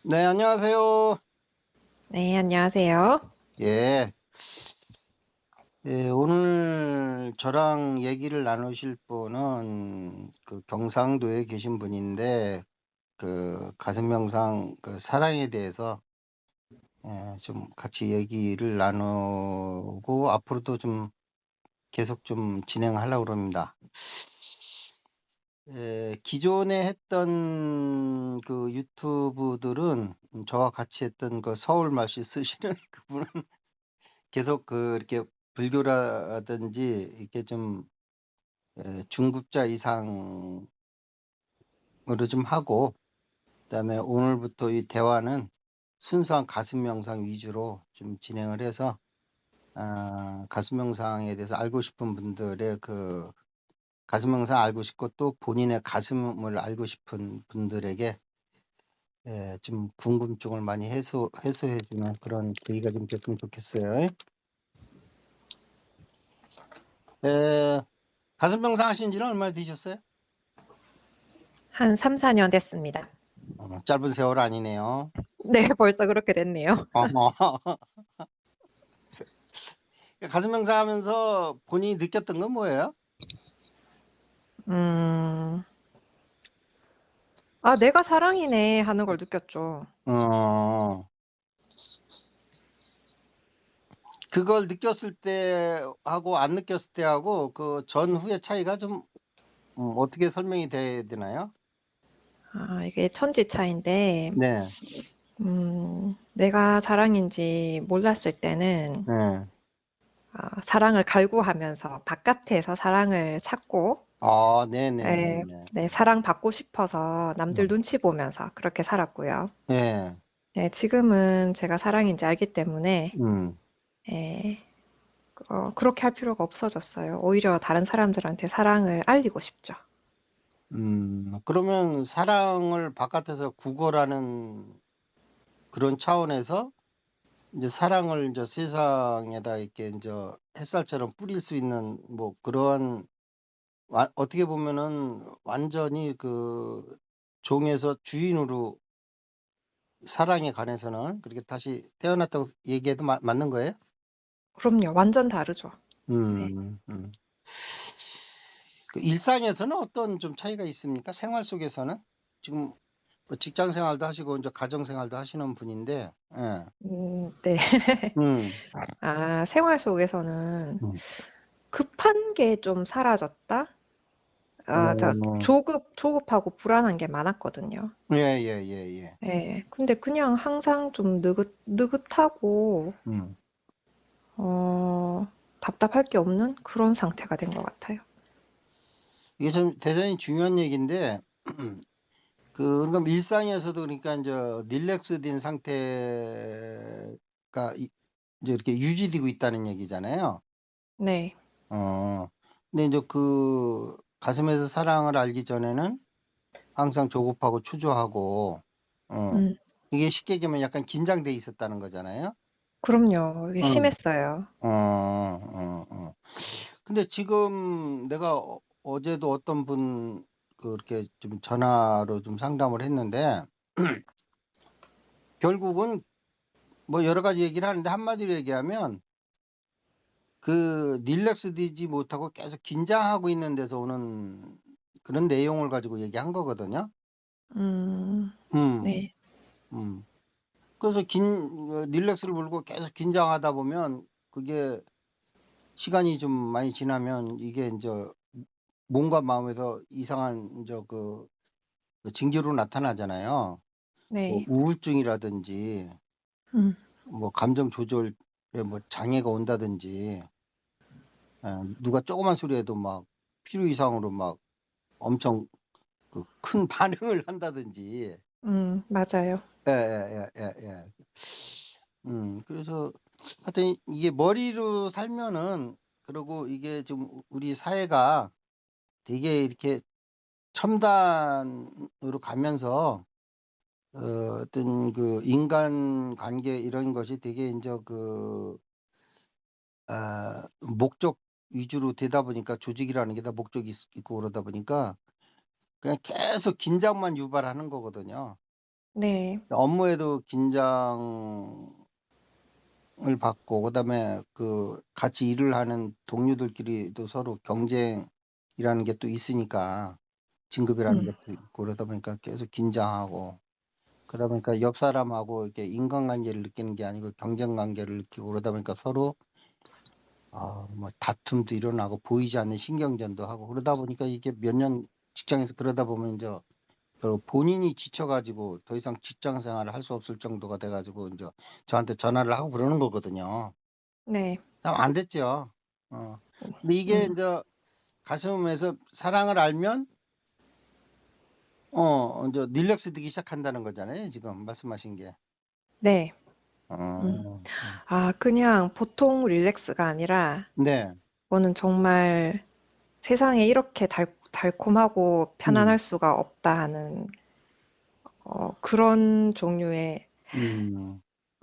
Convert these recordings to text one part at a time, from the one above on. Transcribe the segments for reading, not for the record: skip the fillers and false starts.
네, 안녕하세요. 네, 안녕하세요. 예. 예, 오늘 저랑 얘기를 나누실 분은 그 경상도에 계신 분인데, 그 가슴 명상 그 사랑에 대해서 좀 같이 얘기를 나누고 앞으로도 좀 계속 좀 진행하려고 합니다. 기존에 했던 그 유튜브들은 저와 같이 했던 그 서울말씨 쓰시는 그분은 계속 그 이렇게 불교라든지 이렇게 좀 중급자 이상으로 좀 하고, 그다음에 오늘부터 이 대화는 순수한 가슴 명상 위주로 좀 진행을 해서 가슴 명상에 대해서 알고 싶은 분들의 그 가슴 명상 알고 싶고 또 본인의 가슴을 알고 싶은 분들에게 좀 궁금증을 많이 해소해주는 그런 계기가 좀 됐으면 좋겠어요. 에, 가슴 명상 하신 지는 얼마나 되셨어요? 한 3, 4년 됐습니다. 짧은 세월 아니네요. 네, 벌써 그렇게 됐네요. 어머. 가슴 명상하면서 본인이 느꼈던 건 뭐예요? 음, 아, 내가 사랑이네 하는 걸 느꼈죠. 어, 그걸 느꼈을 때 하고 안 느꼈을 때 하고 그 전후의 차이가 좀 어떻게 설명이 돼야 되나요? 아, 이게 천지 차이인데, 네, 내가 사랑인지 몰랐을 때는, 네. 사랑을 갈구하면서 바깥에서 사랑을 찾고, 네네네네. 네, 사랑받고 싶어서 남들 네. 눈치 보면서 그렇게 살았고요. 네. 네, 지금은 제가 사랑인지 알기 때문에, 음, 예, 그렇게 할 필요가 없어졌어요. 오히려 다른 사람들한테 사랑을 알리고 싶죠. 그러면 사랑을 바깥에서 구걸하는 그런 차원에서 이제 사랑을 이제 세상에다 이렇게 이제 햇살처럼 뿌릴 수 있는 뭐 그러한 어떻게 보면은 완전히 그 종에서 주인으로 사랑에 관해서는 그렇게 다시 태어났다고 얘기해도 맞는 거예요? 그럼요. 완전 다르죠. 네. 음, 음. 그 일상에서는 어떤 좀 차이가 있습니까? 생활 속에서는 지금 뭐 직장 생활도 하시고 이제 가정 생활도 하시는 분인데, 예. 네. 음, 아, 생활 속에서는 음. 급한 게 좀 사라졌다? 아, 어, 조급하고 불안한 게 많았거든요. 예, 예, 예, 예. 예. 근데 그냥 항상 좀 느긋하고, 음. 어, 답답할 게 없는 그런 상태가 된 것 같아요. 이게 좀 대단히 중요한 얘기인데, 그러니까 일상에서도 그러니까 이제 릴렉스 된 상태가 이제 이렇게 유지되고 있다는 얘기잖아요. 네. 어, 근데 이제 그 가슴에서 사랑을 알기 전에는 항상 조급하고 초조하고, 어, 음, 이게 쉽게 얘기하면 약간 긴장돼 있었다는 거잖아요. 그럼요. 이게 응. 심했어요. 근데 지금 내가 어제도 어떤 분 그렇게 좀 전화로 좀 상담을 했는데, 결국은 뭐 여러 가지 얘기를 하는데 한마디로 얘기하면 그 릴렉스 되지 못하고 계속 긴장하고 있는 데서 오는 그런 내용을 가지고 얘기한 거거든요. 음, 음, 네. 음. 그래서 릴렉스를 물고 계속 긴장하다 보면 그게 시간이 좀 많이 지나면 이게 이제 몸과 마음에서 이상한 이제 그 징조로 나타나잖아요. 뭐 네. 우울증이라든지 음, 뭐 감정 조절에 뭐 장애가 온다든지 누가 조그만 소리에도 막 필요 이상으로 막 엄청 그 큰 반응을 한다든지. 맞아요. 예. 그래서 하여튼 이게 머리로 살면은 그리고 이게 좀 우리 사회가 되게 이렇게 첨단으로 가면서 어떤 그 인간 관계 이런 것이 되게 이제 목적 위주로 되다 보니까 조직이라는 게 다 목적이 있고 그러다 보니까 그냥 계속 긴장만 유발하는 거거든요. 네. 업무에도 긴장을 받고, 그다음에 그 같이 일을 하는 동료들끼리도 서로 경쟁이라는 게 또 있으니까, 진급이라는 음, 것도 있고, 그러다 보니까 계속 긴장하고, 그러다 보니까 옆 사람하고 이렇게 인간관계를 느끼는 게 아니고 경쟁 관계를 느끼고, 그러다 보니까 서로 뭐 다툼도 일어나고 보이지 않는 신경전도 하고, 그러다 보니까 이게 몇 년 직장에서 그러다 보면 이제 본인이 지쳐가지고 더 이상 직장 생활을 할 수 없을 정도가 돼가지고 이제 저한테 전화를 하고 그러는 거거든요. 네. 참 안 됐죠. 근데 이게 음, 이제 가슴에서 사랑을 알면 이제 릴렉스 되기 시작한다는 거잖아요. 지금 말씀하신 게. 네. 음. 어, 아, 그냥 보통 릴렉스가 아니라, 네. 저는 정말 세상에 이렇게 달콤하고 음, 편안할 수가 없다 하는, 그런 종류의, 음.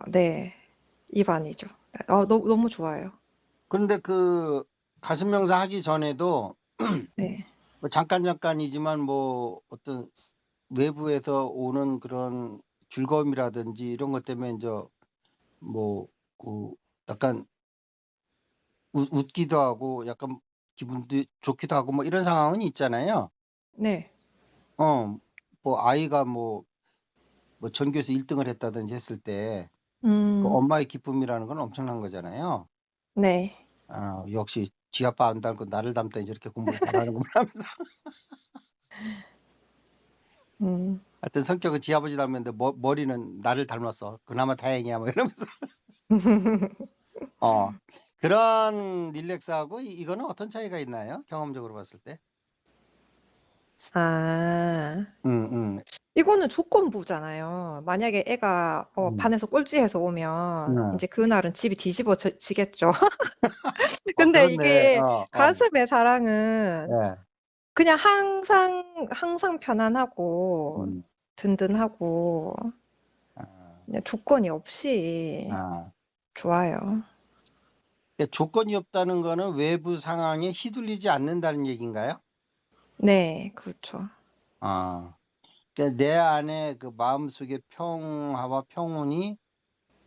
네, 입안이죠. 너무 좋아요. 그런데 그 가슴 명상 하기 전에도 네. 뭐 잠깐이지만 뭐 어떤 외부에서 오는 그런 즐거움이라든지 이런 것 때문에 이제 뭐 그 약간 웃기도 하고 약간 기분도 좋기도 하고 뭐 이런 상황은 있잖아요. 네. 뭐 아이가 뭐 전교에서 1등을 했다든지 했을 때 그 음, 엄마의 기쁨이라는 건 엄청난 거잖아요. 네. 역시 지 아빠 안 닮고 나를 닮더니 저렇게 공부를 잘하는구나 하면서 음, 하여튼 성격은 지 아버지 닮았는데 머리는 나를 닮았어. 그나마 다행이야 뭐 이러면서 어 그런 릴렉스하고 이거는 어떤 차이가 있나요? 경험적으로 봤을 때? 아, 음, 음, 이거는 조건부잖아요. 만약에 애가 음, 반에서 꼴찌해서 오면 음. 이제 그날은 집이 뒤집어지겠죠. 근데 그렇네. 이게 가슴의 사랑은 예. 그냥 항상 편안하고 음, 든든하고 아, 그냥 조건이 없이 아. 좋아요. 그러니까 조건이 없다는 거는 외부 상황에 휘둘리지 않는다는 얘기인가요? 네, 그렇죠. 아, 그러니까 내 안에 그 마음속의 평화와 평온이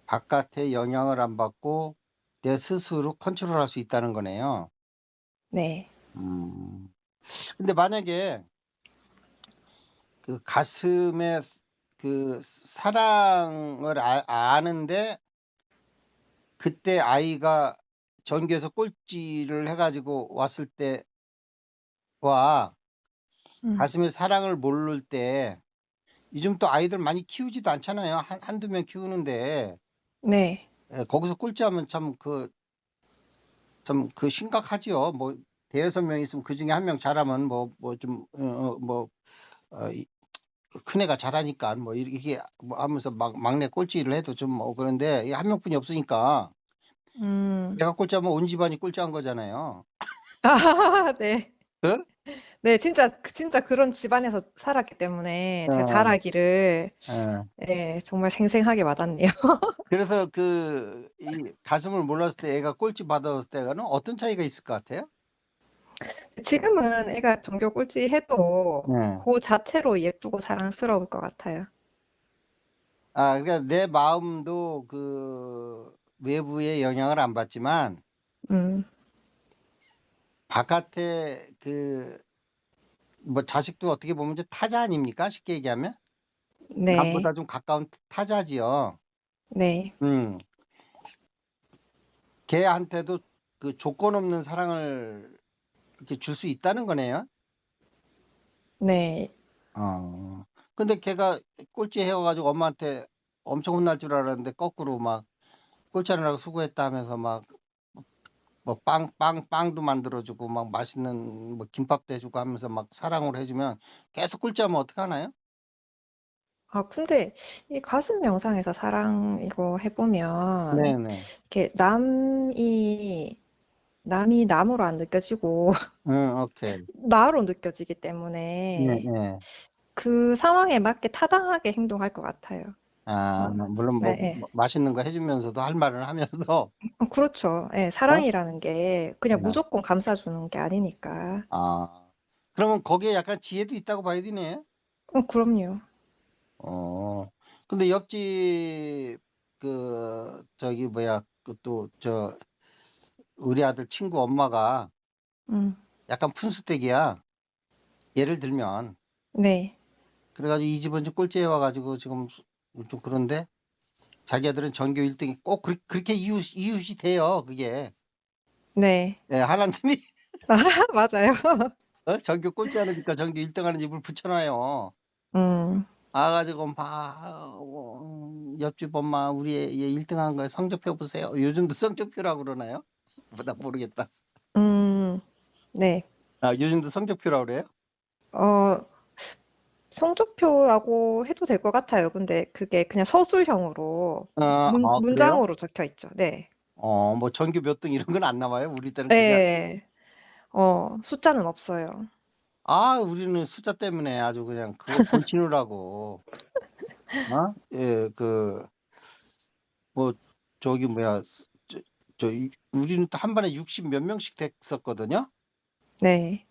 바깥에 영향을 안 받고 내 스스로 컨트롤할 수 있다는 거네요. 네, 음. 근데 만약에 그 가슴에 그 사랑을 아는데 그때 아이가 전교에서 꼴찌를 해가지고 왔을 때와 음, 가슴에 사랑을 모를 때 요즘 또 아이들 많이 키우지도 않잖아요. 한두 명 키우는데 네, 거기서 꼴찌하면 참 그 심각하지요. 뭐 대여섯 명 있으면 그 중에 한 명 잘하면 큰 애가 잘하니까 뭐 이렇게 뭐 하면서 막 막내 꼴찌를 해도 좀 뭐 그런데 한 명뿐이 없으니까 음, 내가 꼴찌하면 온 집안이 꼴찌한 거잖아요. 아, 네. 그? 네, 진짜 그런 집안에서 살았기 때문에 제가 어, 잘하기를, 어. 예, 정말 생생하게 와닿네요. 그래서 이 가슴을 몰랐을 때 애가 꼴찌 받았을 때는 어떤 차이가 있을 것 같아요? 지금은 애가 전교 꼴찌 해도 네. 그 자체로 예쁘고 사랑스러울 것 같아요. 그러니까 내 마음도 그 외부의 영향을 안 받지만 음, 바깥에 뭐 자식도 어떻게 보면 이제 타자 아닙니까? 쉽게 얘기하면 네, 남보다 좀 가까운 타자지요. 네, 음, 걔한테도 그 조건 없는 사랑을 이렇게 줄 수 있다는 거네요. 네. 어. 근데 걔가 꼴찌 해가지고 엄마한테 엄청 혼날 줄 알았는데 거꾸로 막 꼴찌하느라고 수고했다 하면서 막 뭐 빵도 만들어주고 막 맛있는 뭐 김밥도 해주고 하면서 막 사랑으로 해주면 계속 꼴찌하면 어떡하나요? 아, 근데 이 가슴 명상에서 사랑 이거 해보면 네네. 이렇게 남이 남으로 안 느껴지고 응, 오케이. 나로 느껴지기 네, 때문에 네. 그 상황에 맞게 타당하게 행동할 것 같아요. 어, 물론 네, 뭐 네. 맛있는 거 해주면서도 할 말을 하면서, 그렇죠. 예, 어? 사랑이라는 게 그냥 네. 무조건 감싸주는 게 아니니까. 아, 그러면 거기에 약간 지혜도 있다고 봐야 되네. 그럼요. 어. 근데 옆집 저기 뭐야 또 우리 아들 친구 엄마가 음, 약간 푼수댁이야. 예를 들면 네, 그래 가지고 이 집은 좀 꼴찌해 와 가지고 지금 좀 그런데 자기네들은 전교 1등이 꼭 그렇게 이웃이 돼요, 그게. 네. 예, 하나님이 맞아요. 전교 꼴찌하니까 전교 1등 하는 집을 붙여 놔요. 음, 와 가지고 막 옆집 엄마 우리 얘 1등 한 거에 성적표 보세요. 요즘도 성적표라고 그러나요? 뭐 나 모르겠다. 음, 네. 아, 요즘도 성적표라고 그래요? 어, 성적표라고 해도 될 것 같아요. 근데 그게 그냥 서술형으로 그래요? 문장으로 적혀 있죠. 네. 뭐 전교 몇 등 이런 건 안 나와요? 우리 때는 그게 네. 숫자는 없어요. 우리는 숫자 때문에 아주 그냥 그거 본치느라고. 예, 뭐 저기 뭐야 우리는 또 한 반에 60 몇 명씩 됐었거든요. 네.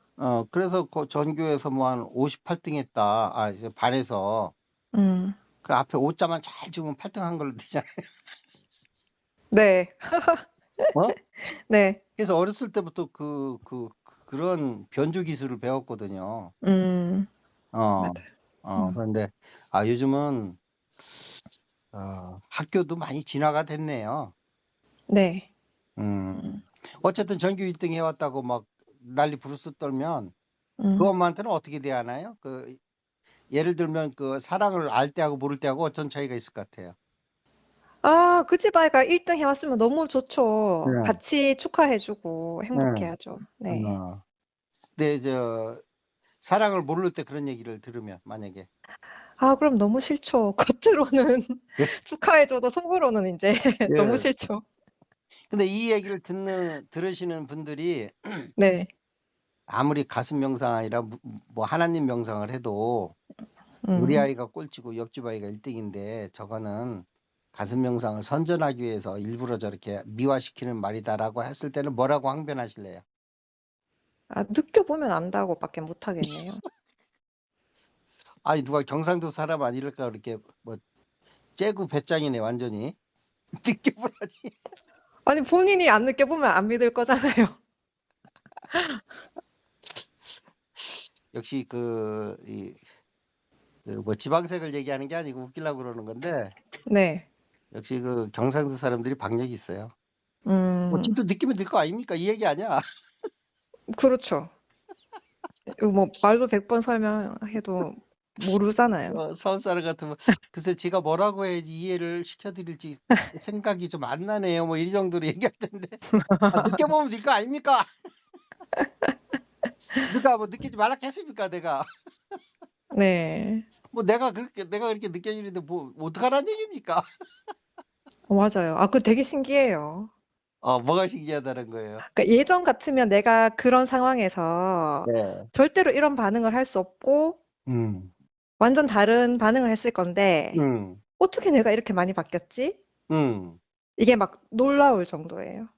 그래서 그 전교에서 뭐 한 58등 했다. 이제 반에서. 음, 그 앞에 5자만 잘 집으면 8등 한 걸로 되잖아요. 네. 어? 네. 그래서 어렸을 때부터 그런 변조 기술을 배웠거든요. 음, 어, 맞아요. 음, 그런데 요즘은 학교도 많이 진화가 됐네요. 네. 음. 음, 어쨌든 전교 1등 해왔다고 막 난리 부르스 떨면 그 음. 엄마한테는 어떻게 대하나요 예를 들면 그 사랑을 알 때하고 모를 때하고 어떤 차이가 있을 것 같아요. 아, 그 집 아이가 1등 해왔으면 너무 좋죠. 네. 같이 축하해주고 네. 행복해야죠. 네. 어. 근데 사랑을 모를 때 그런 얘기를 들으면 만약에 아, 그럼 너무 싫죠. 겉으로는 예. 축하해줘도 속으로는 이제 너무 예. 싫죠. 근데 이 얘기를 들으시는 분들이 네. 아무리 가슴 명상 아니라 뭐 하나님 명상을 해도 우리 음. 아이가 꼴찌고 옆집 아이가 1등인데 저거는 가슴 명상을 선전하기 위해서 일부러 저렇게 미화시키는 말이다라고 했을 때는 뭐라고 항변하실래요? 아, 느껴보면 안다고밖에 못하겠네요. 아니 누가 경상도 사람 아니랄까 그렇게 뭐 째구 배짱이네 완전히. 느껴보라니. 아니, 본인이 안 느껴보면 안 믿을 거잖아요. 역시 뭐 지방색을 얘기하는 게 아니고 웃기려고 그러는 건데 네. 역시 그 경상도 사람들이 박력이 있어요. 뭐 음, 진짜 느끼면 될 거 아닙니까? 이 얘기 아니야. 그렇죠. 이거 뭐 말로 100번 설명해도 모르잖아요. 서울 사람 같으면 글쎄 제가 뭐라고 해야지 이해를 시켜드릴지 생각이 좀 안 나네요. 뭐 이 정도로 얘기할 텐데 느껴보면 될 거 아닙니까? 누가 뭐 느끼지 말라 했습니까? 내가 네. 뭐 내가 그렇게 느껴지는데 뭐 어떡하라는 얘기입니까? 맞아요. 아, 그거 되게 신기해요. 뭐가 신기하다는 거예요. 그러니까 예전 같으면 내가 그런 상황에서 네. 절대로 이런 반응을 할 수 없고 음. 완전 다른 반응을 했을 건데 음. 어떻게 내가 이렇게 많이 바뀌었지? 음. 이게 막 놀라울 정도예요.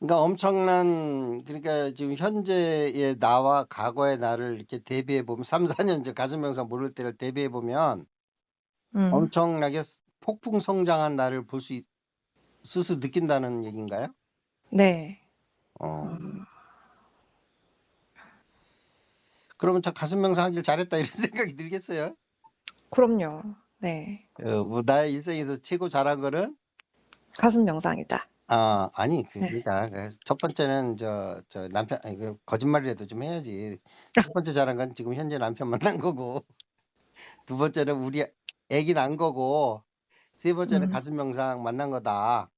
그러니까 엄청난 그러니까 지금 현재의 나와 과거의 나를 이렇게 대비해 보면 3, 4년 전 가슴 명상 모를 때를 대비해 보면 음, 엄청나게 폭풍 성장한 나를 볼 수 스스로 느낀다는 얘기인가요? 네. 어. 어, 그러면 저 가슴 명상하길 잘했다 이런 생각이 들겠어요. 그럼요. 네. 뭐 나의 인생에서 최고 잘한 거는 가슴 명상이다. 아니 네. 그러니까 첫 번째는 저 남편 아니 거짓말이라도 좀 해야지. 첫 번째 잘한 건 지금 현재 남편 만난 거고 두 번째는 우리 애기 낳은 거고 세 번째는 음, 가슴 명상 만난 거다.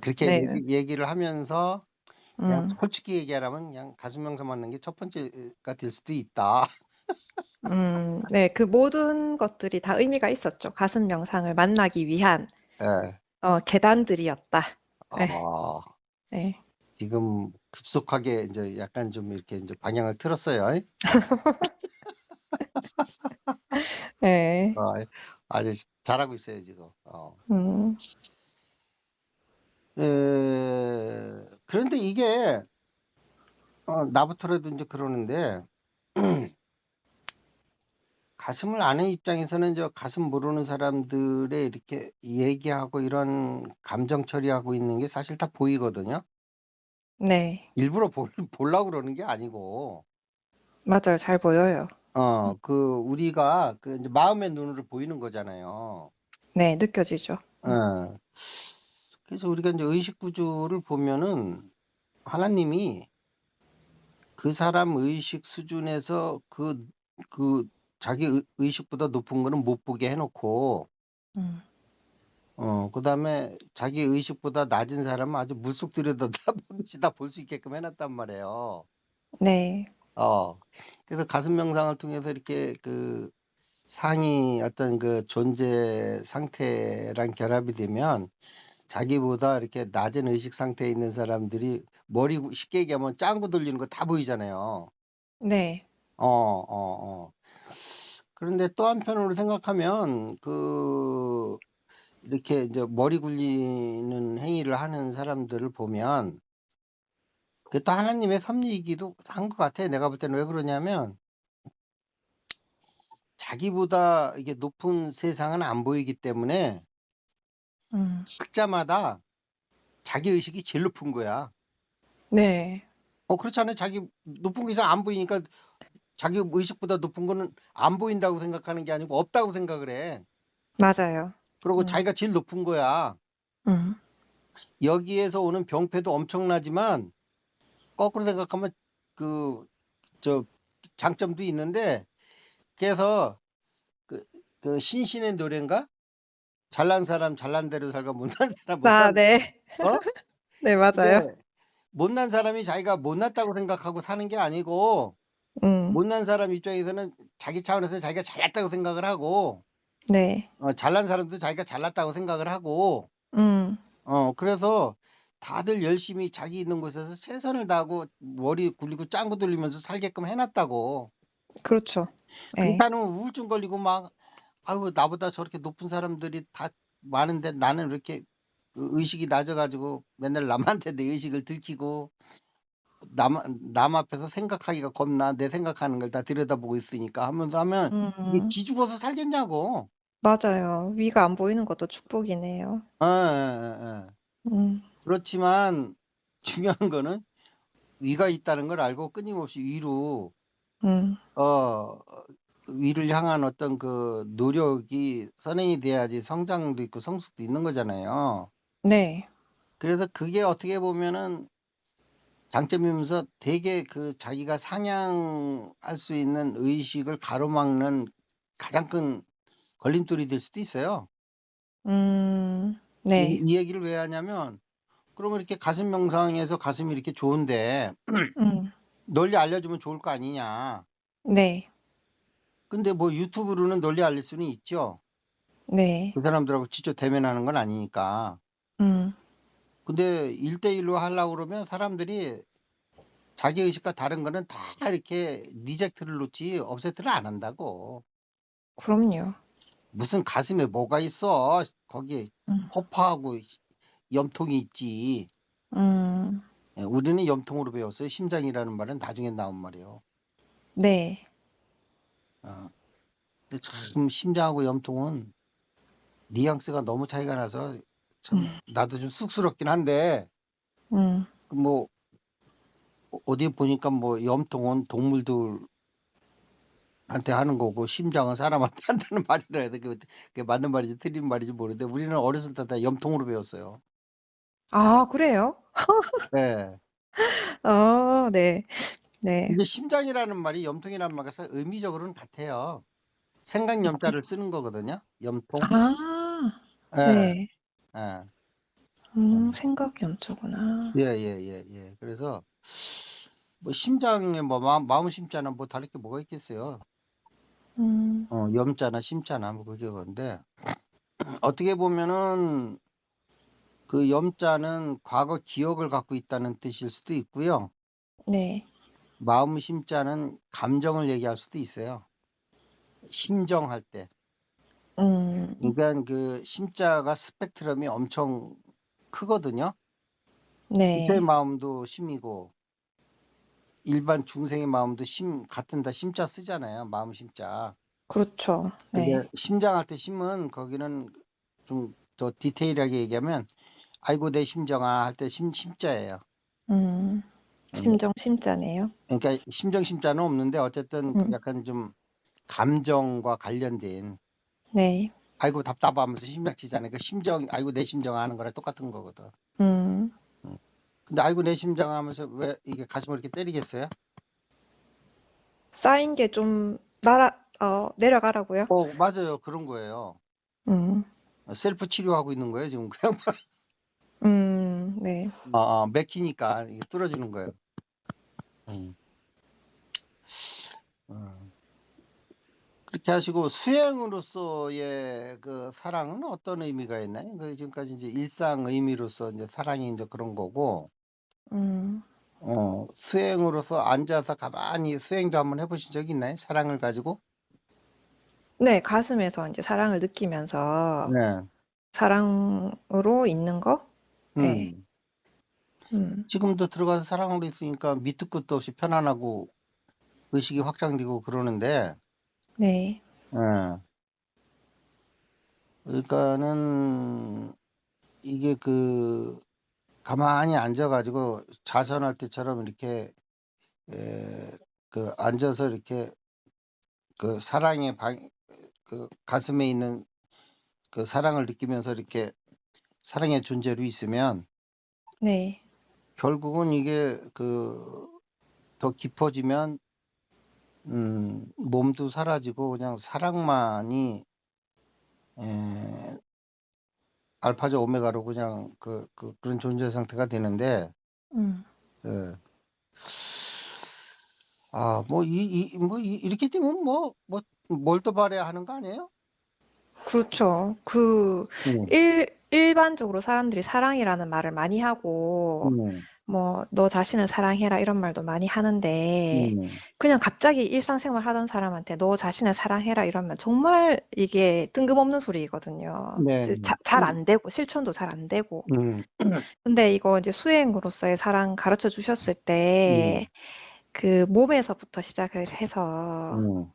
그렇게 네. 얘기를 하면서 그냥 음, 솔직히 얘기하라면 그냥 가슴 명상 만난 게 첫 번째가 될 수도 있다. 네. 그 모든 것들이 다 의미가 있었죠. 가슴 명상을 만나기 위한 예. 계단들이었다. 네. 어, 네. 지금 급속하게 이제 약간 좀 이렇게 이제 방향을 틀었어요. 네. 어, 아주 잘하고 있어요, 지금. 음, 그런데 이게 나부터라도 이제 그러는데 가슴을 아는 입장에서는 저 가슴 모르는 사람들의 이렇게 얘기하고 이런 감정 처리하고 있는 게 사실 다 보이거든요. 네. 일부러 보려고 그러는 게 아니고. 맞아요. 잘 보여요. 우리가 그 이제 마음의 눈으로 보이는 거잖아요. 네. 느껴지죠. 예. 그래서 우리가 이제 의식 구조를 보면은 하나님이 그 사람 의식 수준에서 그 자기 의식보다 높은 거는 못 보게 해 놓고 음. 그다음에 자기 의식보다 낮은 사람은 아주 물속 들여다보듯이 다 볼 수 있게끔 해 놨단 말이에요. 네. 그래서 가슴 명상을 통해서 이렇게 그 상이 어떤 그 존재 상태랑 결합이 되면 자기보다 이렇게 낮은 의식 상태에 있는 사람들이 쉽게 얘기하면 짱구 돌리는 거 다 보이잖아요. 네. 어, 어, 어. 그런데 또 한편으로 생각하면 이렇게 이제 머리 굴리는 행위를 하는 사람들을 보면 그게 또 하나님의 섭리이기도 한 것 같아. 내가 볼 때는 왜 그러냐면 자기보다 이게 높은 세상은 안 보이기 때문에 음. 각자마다 자기 의식이 제일 높은 거야. 네. 그렇잖아요. 자기 높은 거 이상 안 보이니까 자기 의식보다 높은 거는 안 보인다고 생각하는 게 아니고 없다고 생각을 해. 맞아요. 그리고 음. 자기가 제일 높은 거야. 음. 여기에서 오는 병폐도 엄청나지만 거꾸로 생각하면 그 저 장점도 있는데 그래서 그 신신의 노래인가? 잘난 사람 잘난 대로 살고 못난 사람 아, 못난 네. 어? 네, 맞아요. 근데 못난 사람이 자기가 못났다고 생각하고 사는 게 아니고 음. 못난 사람 입장에서는 자기 차원에서 자기가 잘났다고 생각을 하고 네. 잘난 사람도 자기가 잘났다고 생각을 하고 음. 그래서 다들 열심히 자기 있는 곳에서 최선을 다하고 머리 굴리고 짱구 돌리면서 살게끔 해 놨다고. 그렇죠. 그렇지 예. 않으면 우울증 걸리고 막 '아유 나보다 저렇게 높은 사람들이 다 많은데 나는 왜 이렇게 그 의식이 낮아 가지고 맨날 남한테 내 의식을 들키고 남 앞에서 생각하기가 겁나. 내 생각하는 걸 다 들여다보고 있으니까.' 하면서 하면 이게 음. 기죽어서 살겠냐고. 맞아요. 위가 안 보이는 것도 축복이네요. 예예예예. 음. 그렇지만 중요한 거는 위가 있다는 걸 알고 끊임없이 음. 어 위를 향한 어떤 그 노력이 선행이 돼야지 성장도 있고 성숙도 있는 거잖아요. 네. 그래서 그게 어떻게 보면은 장점이면서 되게 그 자기가 상향할 수 있는 의식을 가로막는 가장 큰 걸림돌이 될 수도 있어요. 음. 이 네. 이 얘기를 왜 하냐면 그러면 이렇게 가슴 명상해서 가슴이 이렇게 좋은데 음. 널리 알려주면 좋을 거 아니냐. 네. 근데 뭐 유튜브로는 널리 알릴 수는 있죠. 네. 그 사람들하고 직접 대면하는 건 아니니까. 음. 근데 1대1로 하려고 그러면 사람들이 자기 의식과 다른 거는 다 이렇게 리젝트를 놓지 업세트를 안 한다고. 그럼요. 무슨 가슴에 뭐가 있어. 거기에 음. 허파하고 염통이 있지. 음. 예, 우리는 염통으로 배웠어요. 심장이라는 말은 나중에 나온 말이에요. 네. 어. 근데 참 심장하고 염통은 뉘앙스가 너무 차이가 나서 참 음. 나도 좀 쑥스럽긴 한데 음. 뭐 어디 보니까 뭐 염통은 동물들한테 하는 거고 심장은 사람한테 한다는 말이라 해야 돼. 그게 맞는 말인지 틀린 말인지 모르는데 우리는 어렸을 때 다 염통으로 배웠어요. 아, 그래요? 네. 네. 네. 이게 심장이라는 말이 염통이라는 말과 의미적으로는 같아요. 생각 염자를 쓰는 거거든요. 염통. 아. 예. 네. 예. 생각 연주구나. 예예예예. 그래서 뭐 심장에 뭐 마음 심자나 뭐 다를 게 뭐가 있겠어요. 음. 염자나 심자나 뭐 그게 그건데 어떻게 보면은 그 염자는 과거 기억을 갖고 있다는 뜻일 수도 있고요. 네. 마음 심자는 감정을 얘기할 수도 있어요. 심정할 때. 음. 그러니까 그 심자가 스펙트럼이 엄청 크거든요. 부처의 네. 마음도 심이고 일반 중생의 마음도 같은 다 심자 쓰잖아요. 마음 심자. 그렇죠. 근데 네. 심장할 때 심은 거기는 좀 더 디테일하게 얘기하면 아이고 내 심정아 할 때 심자예요. 음, 음, 심정 심자네요. 그러니까 심정 심자는 없는데 어쨌든 그 음, 약간 좀 감정과 관련된 네. 아이고 답답하면서 심장치잖아요. 그 심정 아이고 내 심정아 하는 거랑 똑같은 거거든. 음, 음. 근데 아이고 내 심정아 하면서 왜 이게 가슴을 이렇게 때리겠어요? 쌓인 게 좀 내려가라고요? 맞아요. 그런 거예요. 음, 셀프 치료하고 있는 거예요, 지금 그냥. 네. 맥히니까 이게 뚫어지는 거예요. 음. 어. 그렇게 하시고 수행으로서의 그 사랑은 어떤 의미가 있나요? 그 지금까지 이제 일상 의미로서 이제 사랑이 이제 그런 거고, 음, 수행으로서 앉아서 가만히 수행도 한번 해보신 적이 있나요? 사랑을 가지고? 네, 가슴에서 이제 사랑을 느끼면서 네. 사랑으로 있는 거? 네. 음. 음, 지금도 들어가서 사랑으로 있으니까 밑도 끝도 없이 편안하고 의식이 확장되고 그러는데, 네. 예. 그러니까는 이게 그 가만히 앉아가지고 자선할 때처럼 이렇게 앉아서 이렇게 그 사랑의 그 가슴에 있는 그 사랑을 느끼면서 이렇게 사랑의 존재로 있으면 네. 결국은 이게 그 더 깊어지면 몸도 사라지고 그냥 사랑만이 에, 알파죠 오메가로 그냥 그런 존재 상태가 되는데 음, 예. 이렇게 되면 뭘 더 바래야 하는 거 아니에요? 그렇죠. 음, 일반적으로 사람들이 사랑이라는 말을 많이 하고, 음, 뭐, 너 자신을 사랑해라 이런 말도 많이 하는데, 음. 그냥 갑자기 일상생활 하던 사람한테 너 자신을 사랑해라 이러면 정말 이게 뜬금없는 소리거든요. 네. 잘 안 되고, 실천도 잘 안 되고. 음, 근데 이거 이제 수행으로서의 사랑 가르쳐 주셨을 때, 음, 그 몸에서부터 시작을 해서, 음,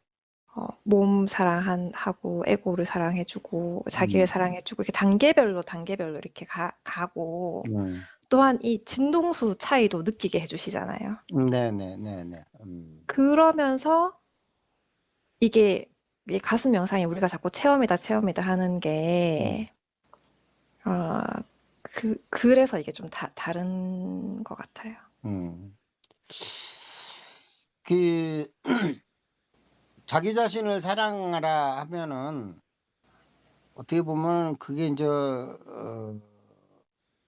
몸 사랑하고, 에고를 사랑해주고, 자기를 음, 사랑해주고, 이렇게 단계별로 이렇게 가고, 음. 또한 이 진동수 차이도 느끼게 해주시잖아요. 네네네네. 그러면서 이게 가슴 명상이 우리가 자꾸 체험이다 하는 음, 게, 아, 그래서 이게 좀 다른 것 같아요. 음. 그, 자기 자신을 사랑하라 하면은, 어떻게 보면 그게 이제,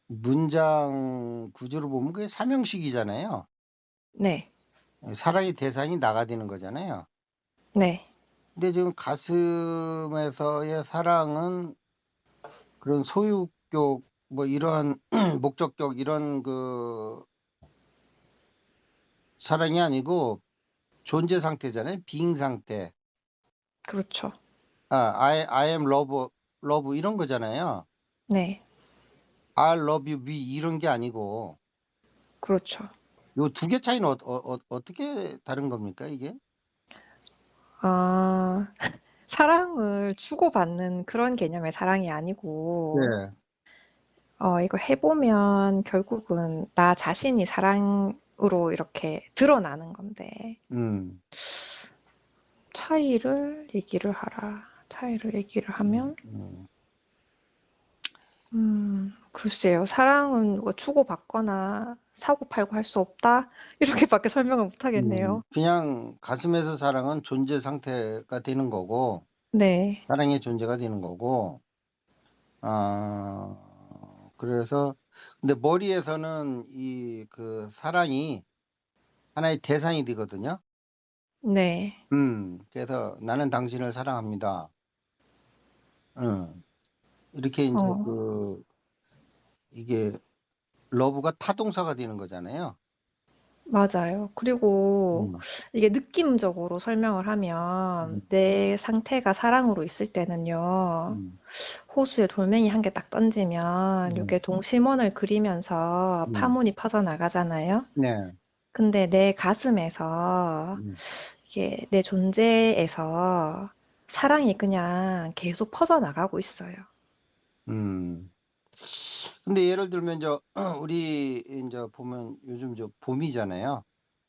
문장 구조로 보면 그게 삼형식이잖아요. 네, 사랑의 대상이 나가 되는 거잖아요. 네, 근데 지금 가슴에서의 사랑은 그런 소유격, 뭐 이런 목적격, 이런 그 사랑이 아니고 존재 상태잖아요. being 상태. 그렇죠. I am love 이런 거잖아요. 네, I love you, me 이런 게 아니고 그렇죠. 요 두 개 차이는 어떻게 다른 겁니까 이게? 아, 사랑을 주고받는 그런 개념의 사랑이 아니고, 네. 이거 해보면 결국은 나 자신이 사랑으로 이렇게 드러나는 건데, 음, 차이를 얘기를 하라. 차이를 얘기를 음, 하면, 음, 글쎄요. 사랑은 뭐 주고받거나 사고팔고 할 수 없다? 이렇게밖에 설명을 못 하겠네요. 그냥 가슴에서 사랑은 존재 상태가 되는 거고 네, 사랑의 존재가 되는 거고 그래서 근데 머리에서는 이 그 사랑이 하나의 대상이 되거든요. 네, 그래서 나는 당신을 사랑합니다. 음, 이렇게 이제 어, 이게 러브가 타동사가 되는 거잖아요. 맞아요. 그리고 음, 이게 느낌적으로 설명을 하면 음, 내 상태가 사랑으로 있을 때는요. 음, 호수에 돌멩이 한 개 딱 던지면 음, 이게 동심원을 그리면서 음, 파문이 퍼져나가잖아요. 네, 근데 내 가슴에서 음, 이게 내 존재에서 사랑이 그냥 계속 퍼져나가고 있어요. 음. 근데 예를 들면 우리 이제 보면 요즘 봄이잖아요.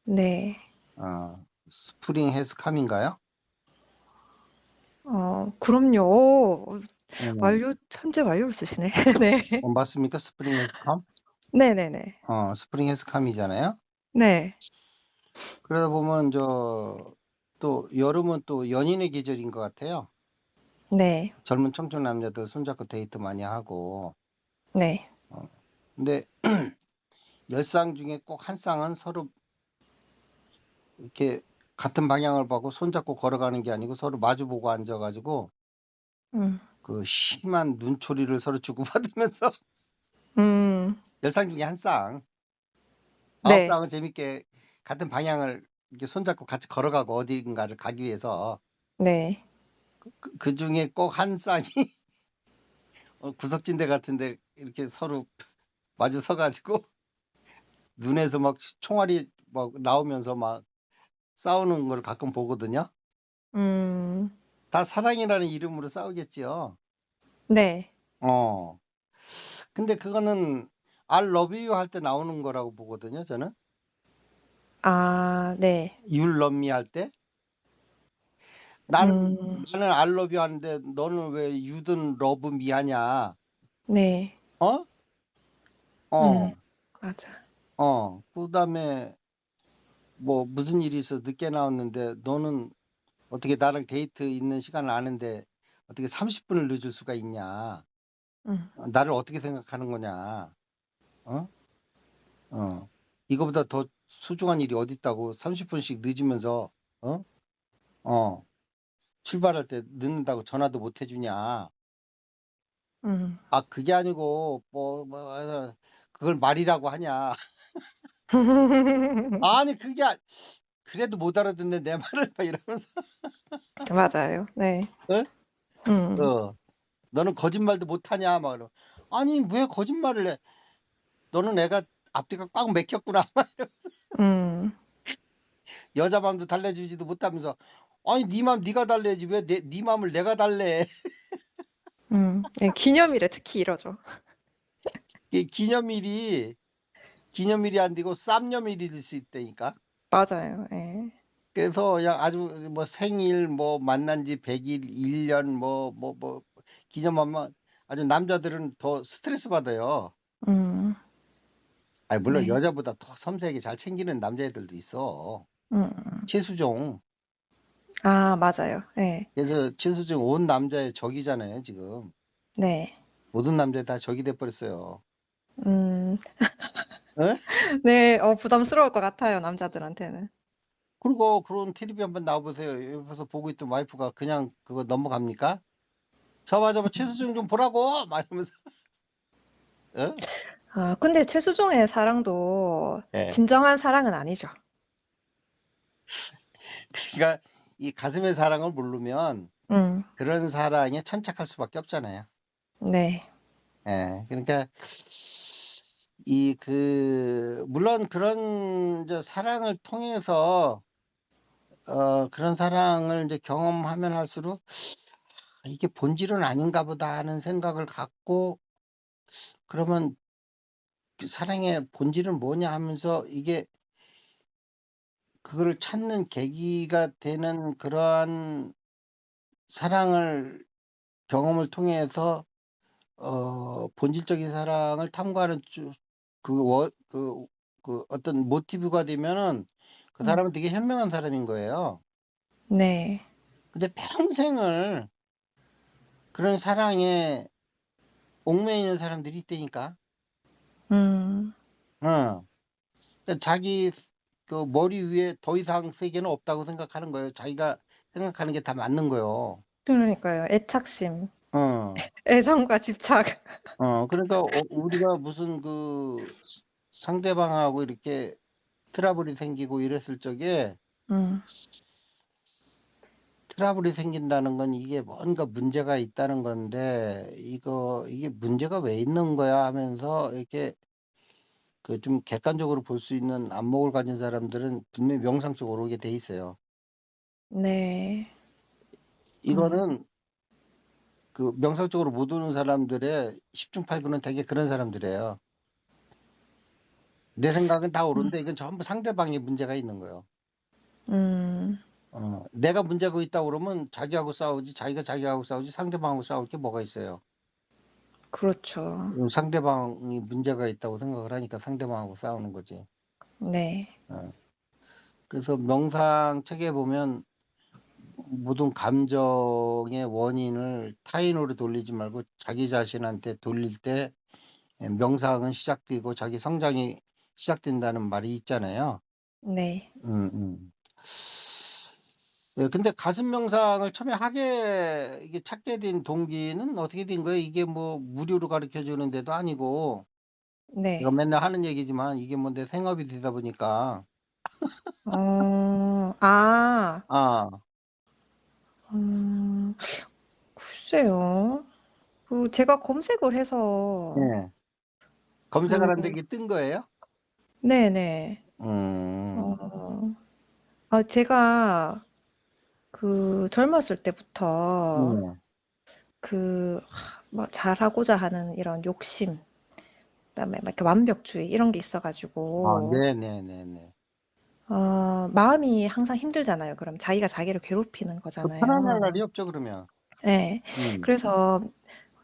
네. 스프링 해스 캄인가요? 그럼요. 음. 현재 완료를 쓰시네. 네. 맞습니까? 스프링 해스 캄? 네네네. 스프링 해스 캄이잖아요. 네. 그러다 보면 또 여름은 또 연인의 계절인 것 같아요. 네. 젊은 청춘 남자들 손잡고 데이트 많이 하고. 네. 근데 10쌍 중에 꼭 한 쌍은 서로 이렇게 같은 방향을 보고 손잡고 걸어가는 게 아니고 서로 마주보고 앉아가지고 음. 그 심한 눈초리를 서로 주고받으면서 음. 10쌍 중에 한 쌍, 네. 9쌍은 재밌게 같은 방향을 이렇게 손잡고 같이 걸어가고 어딘가를 가기 위해서 네. 그 중에 꼭 한 쌍이 구석진대 같은데 이렇게 서로 마주 서가지고 눈에서 막 총알이 막 나오면서 막 싸우는 걸 가끔 보거든요. 음. 다 사랑이라는 이름으로 싸우겠지요. 네. 어. 근데 그거는 I love you 할 때 나오는 거라고 보거든요, 저는. 아, 네. You love me 할 때. 나는 음. 나는 I love you 하는데 너는 왜 you'든 love me 하냐? 네. 어? 음. 어. 맞아. 그다음에 뭐 무슨 일이 있어 늦게 나왔는데 너는 어떻게 나랑 데이트 있는 시간을 아는데 어떻게 30분을 늦을 수가 있냐? 음. 나를 어떻게 생각하는 거냐? 어? 어. 이거보다 더 소중한 일이 어디 있다고 30분씩 늦으면서 어? 어. 출발할 때 늦는다고 전화도 못 해주냐? 음. 그게 아니고 그걸 말이라고 하냐? 아니 그래도 못 알아듣네 내 말을 막 이러면서 맞아요. 네. 어? 음. 너는 거짓말도 못하냐? 막 이러. 아니 왜 거짓말을 해? 너는 애가 앞뒤가 꽉 맥혔구나. 막 음. 여자 마음도 달래주지도 못하면서 아니 네 마음 네가 달래야지 왜 네 마음을 내가 달래? 예, 기념일에 특히 이러죠. 이게 기념일이 안 되고 쌈념일이 될 수 있다니까. 맞아요. 예. 그래서 그냥 아주 뭐 생일 뭐 만난 지 100일, 1년 기념하면 아주 남자들은 더 스트레스 받아요. 음. 물론 네. 여자보다 더 섬세하게 잘 챙기는 남자애들도 있어. 음. 최수종. 아, 맞아요. 예. 그래서 최수종 온 남자의 적이잖아요, 지금. 네. 모든 남자 다 적이 돼 버렸어요. 음. 예? 네. 부담스러울 것 같아요, 남자들한테는. 그리고 그런 텔레비 한번 나와 보세요. 옆에서 보고 있던 와이프가 그냥 그거 넘어갑니까? 저봐 최수종 좀 보라고 막 이러면서. 어? 근데 최수종의 사랑도 예. 진정한 사랑은 아니죠. 그러니까 이 가슴의 사랑을 모르면 음. 그런 사랑에 천착할 수밖에 없잖아요. 네. 예. 그러니까 물론 그런 사랑을 통해서 그런 사랑을 이제 경험하면 할수록 이게 본질은 아닌가 보다 하는 생각을 갖고 그러면 그 사랑의 본질은 뭐냐 하면서 이게 그거를 찾는 계기가 되는 그러한 사랑을 경험을 통해서 본질적인 사랑을 탐구하는 그 어떤 모티브가 되면은 그 음. 사람은 되게 현명한 사람인 거예요. 네. 근데 평생을 그런 사랑에 얽매이는 사람들이 있다니까. 음. 어. 그러니까 자기 그 머리 위에 더 이상 세계는 없다고 생각하는 거예요. 자기가 생각하는 게 다 맞는 거예요. 그러니까요. 애착심, 어. 애정과 집착. 그러니까 우리가 무슨 상대방하고 이렇게 트러블이 생기고 이랬을 적에 음. 트러블이 생긴다는 건 이게 뭔가 문제가 있다는 건데 이게 문제가 왜 있는 거야 하면서 이렇게 좀 객관적으로 볼 수 있는 안목을 가진 사람들은 분명히 명상적으로 오게 돼 있어요. 네. 이거는 그 명상적으로 못 오는 사람들의 10중 8구는 되게 그런 사람들이에요. 내 생각은 다 음, 옳은데 이건 전부 상대방이 문제가 있는 거예요. 음, 내가 문제가 있다고 그러면 자기하고 싸우지, 자기가 자기하고 싸우지 상대방하고 싸울 게 뭐가 있어요. 그렇죠. 상대방이 문제가 있다고 생각을 하니까 상대방하고 싸우는 거지. 네, 어. 그래서 명상 책에 보면 모든 감정의 원인을 타인으로 돌리지 말고 자기 자신한테 돌릴 때 명상은 시작되고 자기 성장이 시작된다는 말이 있잖아요. 네. 음. 네, 근데 가슴 명상을 처음에 이게 찾게 된 동기는 어떻게 된 거예요? 이게 뭐 무료로 가르쳐 주는 데도 아니고, 제가 네. 맨날 하는 얘기지만 이게 뭐 내 생업이 되다 보니까, 어, 아, 아, 음, 글쎄요. 제가 검색을 해서, 예. 검색을 그, 하는데 이게 뜬 거예요? 네네. 음, 어, 제가 젊었을 때부터 네. 뭐 잘하고자 하는 이런 욕심, 그다음에 막 이렇게 완벽주의 이런 게 아, 있어가지고, 네네네네. 마음이 항상 힘들잖아요. 그럼 자기가 자기를 괴롭히는 그 편안할 거잖아요. 날이 없죠, 그러면. 네. 음, 그래서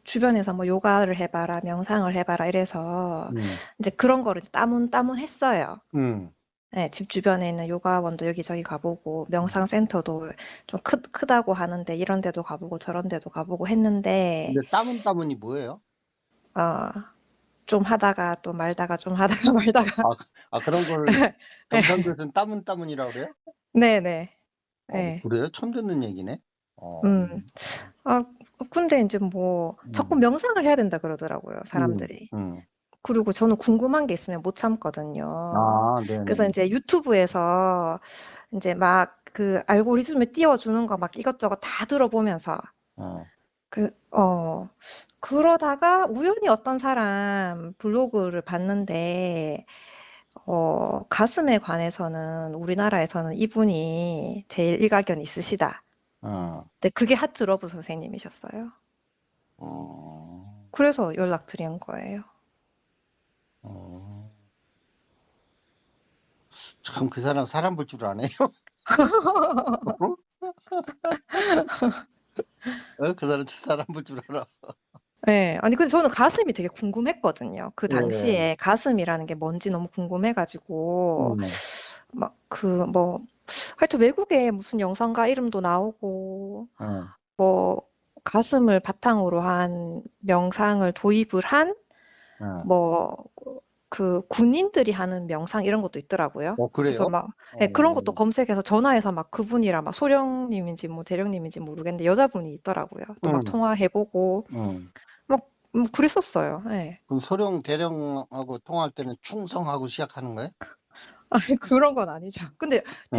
주변에서 뭐 요가를 해봐라, 명상을 해봐라 이래서 음, 이제 그런 거를 따문따문 했어요. 음. 네, 집 주변에 있는 요가원도 여기저기 가보고 음. 명상센터도 좀 크다고 하는데 이런 데도 가보고 저런 데도 가보고 했는데 근데 따문따문이 뭐예요? 어, 좀 하다가 또 말다가 좀 하다가 말다가 아, 그런 걸 경상도에서는 따문따문이라고 그래요? 네네 네. 그래요? 처음 듣는 얘기네. 어, 음. 아, 근데 이제 뭐 자꾸 음, 명상을 해야 된다 그러더라고요, 음, 사람들이. 음. 그리고 저는 궁금한 게 있으면 못 참거든요. 아, 그래서 네네. 이제 유튜브에서 이제 막 알고리즘에 띄워주는 거 막 이것저것 다 들어보면서 어, 그, 어, 그러다가 우연히 어떤 사람 블로그를 봤는데, 가슴에 관해서는 우리나라에서는 이분이 제일 일가견이 있으시다. 어, 근데 그게 하트 러브 선생님이셨어요. 어, 그래서 연락드린 거예요. 어. 참, 그 사람 볼 줄 아네요. 그 사람 참 사람 볼 줄 알아. 네, 아니, 근데 저는 가슴이 되게 궁금했거든요. 그 예, 당시에 가슴이라는 게 뭔지 너무 궁금해가지고, 음, 하여튼 외국에 무슨 영상가 이름도 나오고, 어, 뭐 가슴을 바탕으로 한 명상을 도입을 한 어. 뭐 군인들이 하는 명상 이런 것도 있더라고요. 그래서 그래요? 막 예, 그런 것도 어, 검색해서 전화해서 막 그분이랑 막 소령님인지 뭐 대령님인지 모르겠는데 여자분이 있더라고요. 또 막 음, 통화해보고 음. 막 그랬었어요. 예. 그럼 소령 대령하고 통화할 때는 충성하고 시작하는 거예요? 아니 그런 건 아니죠. 근데 응.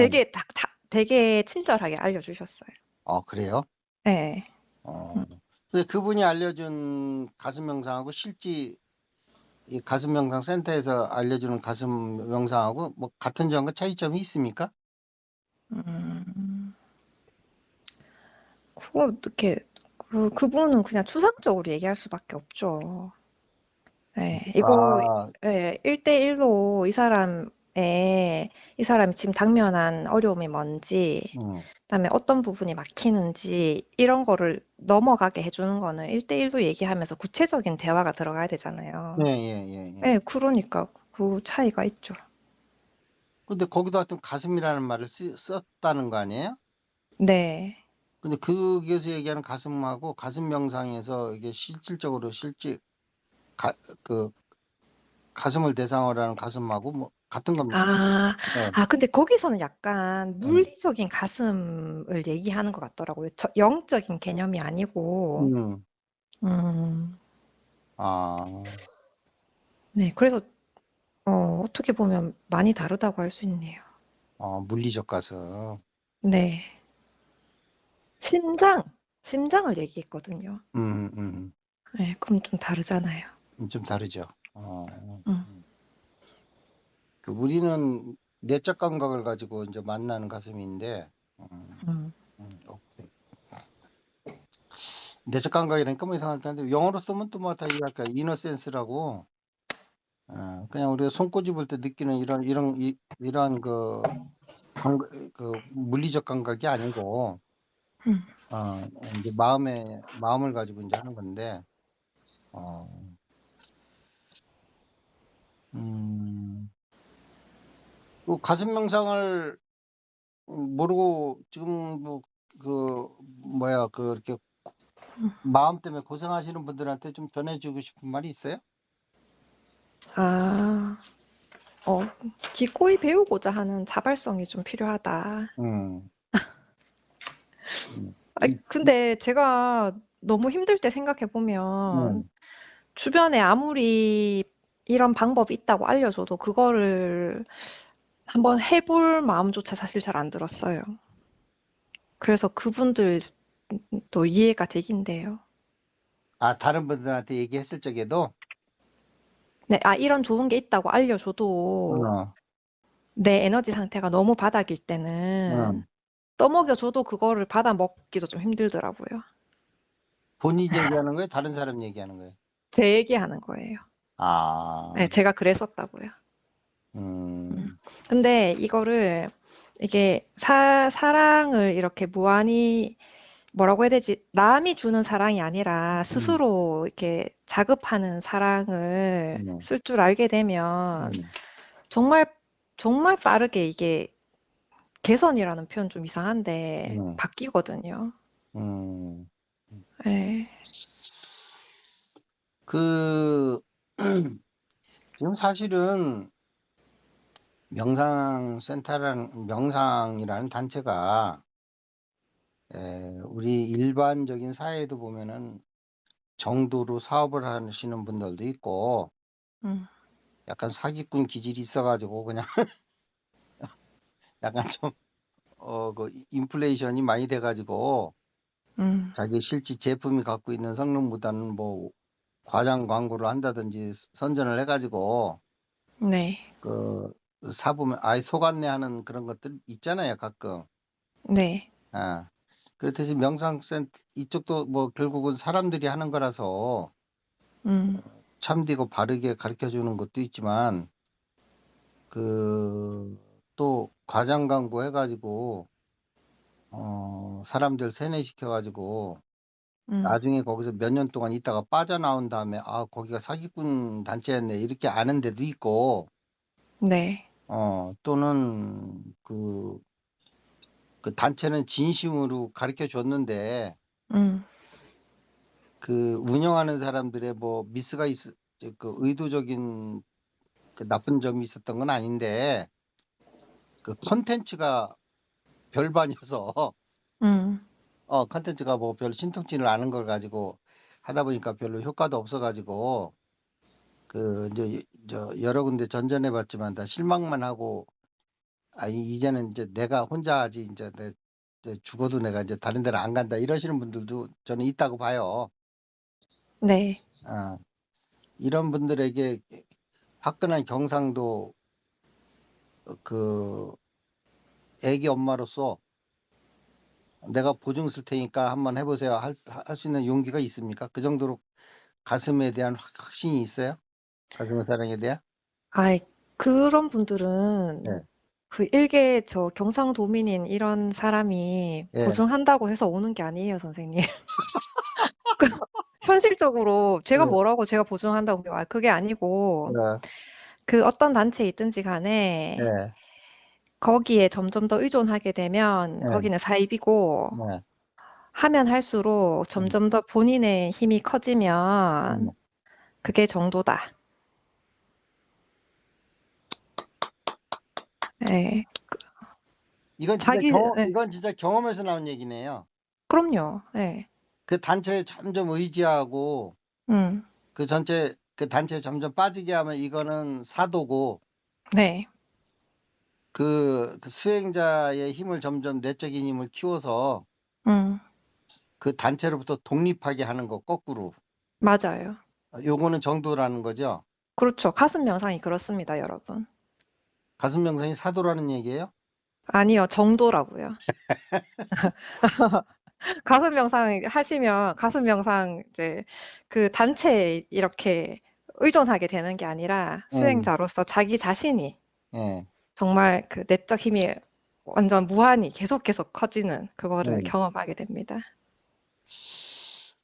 되게 친절하게 알려주셨어요. 그래요? 예. 어. 근데 그분이 알려준 가슴 명상하고 실제 이 가슴 명상 센터에서 알려주는 가슴 명상하고 뭐 같은 점과 차이점이 있습니까? 음. 그거 어떻게 그분은 그냥 추상적으로 얘기할 수밖에 없죠. 예, 이거 아, 1대1로 이 사람이 지금 당면한 어려움이 뭔지, 음. 그다음에 어떤 부분이 막히는지 이런 거를 넘어가게 해주는 거는 1대1로 얘기하면서 구체적인 대화가 들어가야 예, 되잖아요. 예, 예, 예. 예, 그러니까 그 차이가 있죠. 근데 거기도 하여튼 가슴이라는 말을 썼다는 거 아니에요? 네. 근데 거기에서 얘기하는 가슴하고 가슴 명상에서 이게 실질적으로 가, 그 가슴을 대상으로 하는 가슴하고 뭐 같은 겁니까? 아, 네. 근데 거기서는 약간 음. 물리적인 가슴을 얘기하는 것 같더라고요. 영적인 개념이 아니고, 음. 음, 아, 네. 그래서 어떻게 보면 많이 다르다고 할 수 있네요. 물리적 가슴. 네. 심장을 얘기했거든요. 음, 음, 네, 그럼 좀 다르잖아요. 좀 다르죠. 어, 음, 우리는 내적 감각을 가지고 이제 만나는 가슴인데, 음. 오케이. 내적 감각이라니까 뭐 이상할 텐데 영어로 쓰면 또 뭐 다 이해할까 이너센스라고 그냥 우리가 손꼬집 볼 때 느끼는 이런 그 물리적 감각이 아니고 음. 이제 마음을 가지고 이제 하는 건데 어, 또 가슴 명상을 모르고 지금 그 뭐야 그 이렇게 마음 때문에 고생하시는 분들한테 좀 전해주고 싶은 말이 있어요? 아, 기꺼이 배우고자 하는 자발성이 좀 필요하다. 음, 음, 근데 제가 너무 힘들 때 생각해 보면 음. 주변에 아무리 이런 방법이 있다고 알려줘도 그거를 한번 해볼 마음조차 사실 잘 안 들었어요. 그래서 그분들도 이해가 되긴 돼요. 다른 분들한테 얘기했을 적에도 네, 이런 좋은 게 있다고 알려줘도 어, 내 에너지 상태가 너무 바닥일 어. 때는 떠먹여줘도 그거를 받아 먹기도 좀 힘들더라고요. 본인 얘기하는 거예요? 다른 사람 얘기하는 거예요? 제 얘기하는 거예요. 네, 아, 제가 그랬었다고요. 음, 근데 이게 사랑을 이렇게 무한히 뭐라고 해야 되지? 남이 주는 사랑이 아니라 음, 스스로 이렇게 자급하는 사랑을 음, 쓸 줄 알게 되면 음, 정말, 정말 빠르게 이게 개선이라는 표현 좀 이상한데 음, 바뀌거든요. 음. 네. 그, 지금 사실은 명상이라는 단체가 우리 일반적인 사회에도 보면은 정도로 사업을 하시는 분들도 있고 음, 약간 사기꾼 기질이 있어가지고 그냥 약간 좀 그 인플레이션이 많이 돼가지고 음, 자기 실제 제품이 갖고 있는 성능보다는 뭐 과장 광고를 한다든지 선전을 해가지고 네, 그 사보면 아예 속안내하는 그런 것들 있잖아요 가끔. 네, 아 그렇듯이 명상센터 이쪽도 뭐 결국은 사람들이 하는 거라서 음, 참되고 바르게 가르쳐 주는 것도 있지만 그 또 과장 광고 해가지고 사람들 세뇌시켜가지고 음, 나중에 거기서 몇 년 동안 있다가 빠져나온 다음에 거기가 사기꾼 단체였네 이렇게 아는 데도 있고 네, 또는 그 단체는 진심으로 가르쳐 줬는데 음, 그 운영하는 사람들의 뭐 미스가 그 의도적인 그 나쁜 점이 있었던 건 아닌데 그 컨텐츠가 별반이어서 음, 컨텐츠가 뭐 별 신통치를 않은 걸 가지고 하다 보니까 별로 효과도 없어가지고 그 이제 여러 군데 전전해 봤지만 다 실망만 하고 이제는 이제 내가 혼자 하지 이제 죽어도 내가 이제 다른 데를 안 간다 이러시는 분들도 저는 있다고 봐요. 네, 아, 이런 분들에게 화끈한 경상도 그 애기 엄마로서 내가 보증 쓸 테니까 한번 해보세요. 할 수 있는 용기가 있습니까? 그 정도로 가슴에 대한 확신이 있어요? 가슴의 사랑에 대한? 아이, 그런 분들은 네. 그 일개 저 경상도민인 이런 사람이 예. 보증한다고 해서 오는 게 아니에요, 선생님. 현실적으로 제가 예. 뭐라고 제가 보증한다고 해요. 그게 아니고 예. 그 어떤 단체에 있든지 간에 예. 거기에 점점 더 의존하게 되면 예. 거기는 사입이고 네. 하면 할수록 음, 점점 더 본인의 힘이 커지면 음. 그게 정도다. 예. 예. 이건 진짜 경험에서 나온 얘기네요. 그럼요. 예. 그 단체에 점점 의지하고 음. 그 단체에 점점 빠지게 하면 이거는 사도고 네. 그 수행자의 힘을 점점 내적인 힘을 키워서 음. 그 단체로부터 독립하게 하는 거 거꾸로. 맞아요. 요거는 정도라는 거죠. 그렇죠. 가슴 명상이 그렇습니다, 여러분. 가슴 명상이 사도라는 얘기예요? 아니요, 정도라고요. 가슴 명상 하시면 가슴 명상 이제 그 단체에 이렇게 의존하게 되는 게 아니라 음, 수행자로서 자기 자신이 예, 정말 그 내적 힘이 완전 무한히 계속 커지는 그거를 음. 경험하게 됩니다.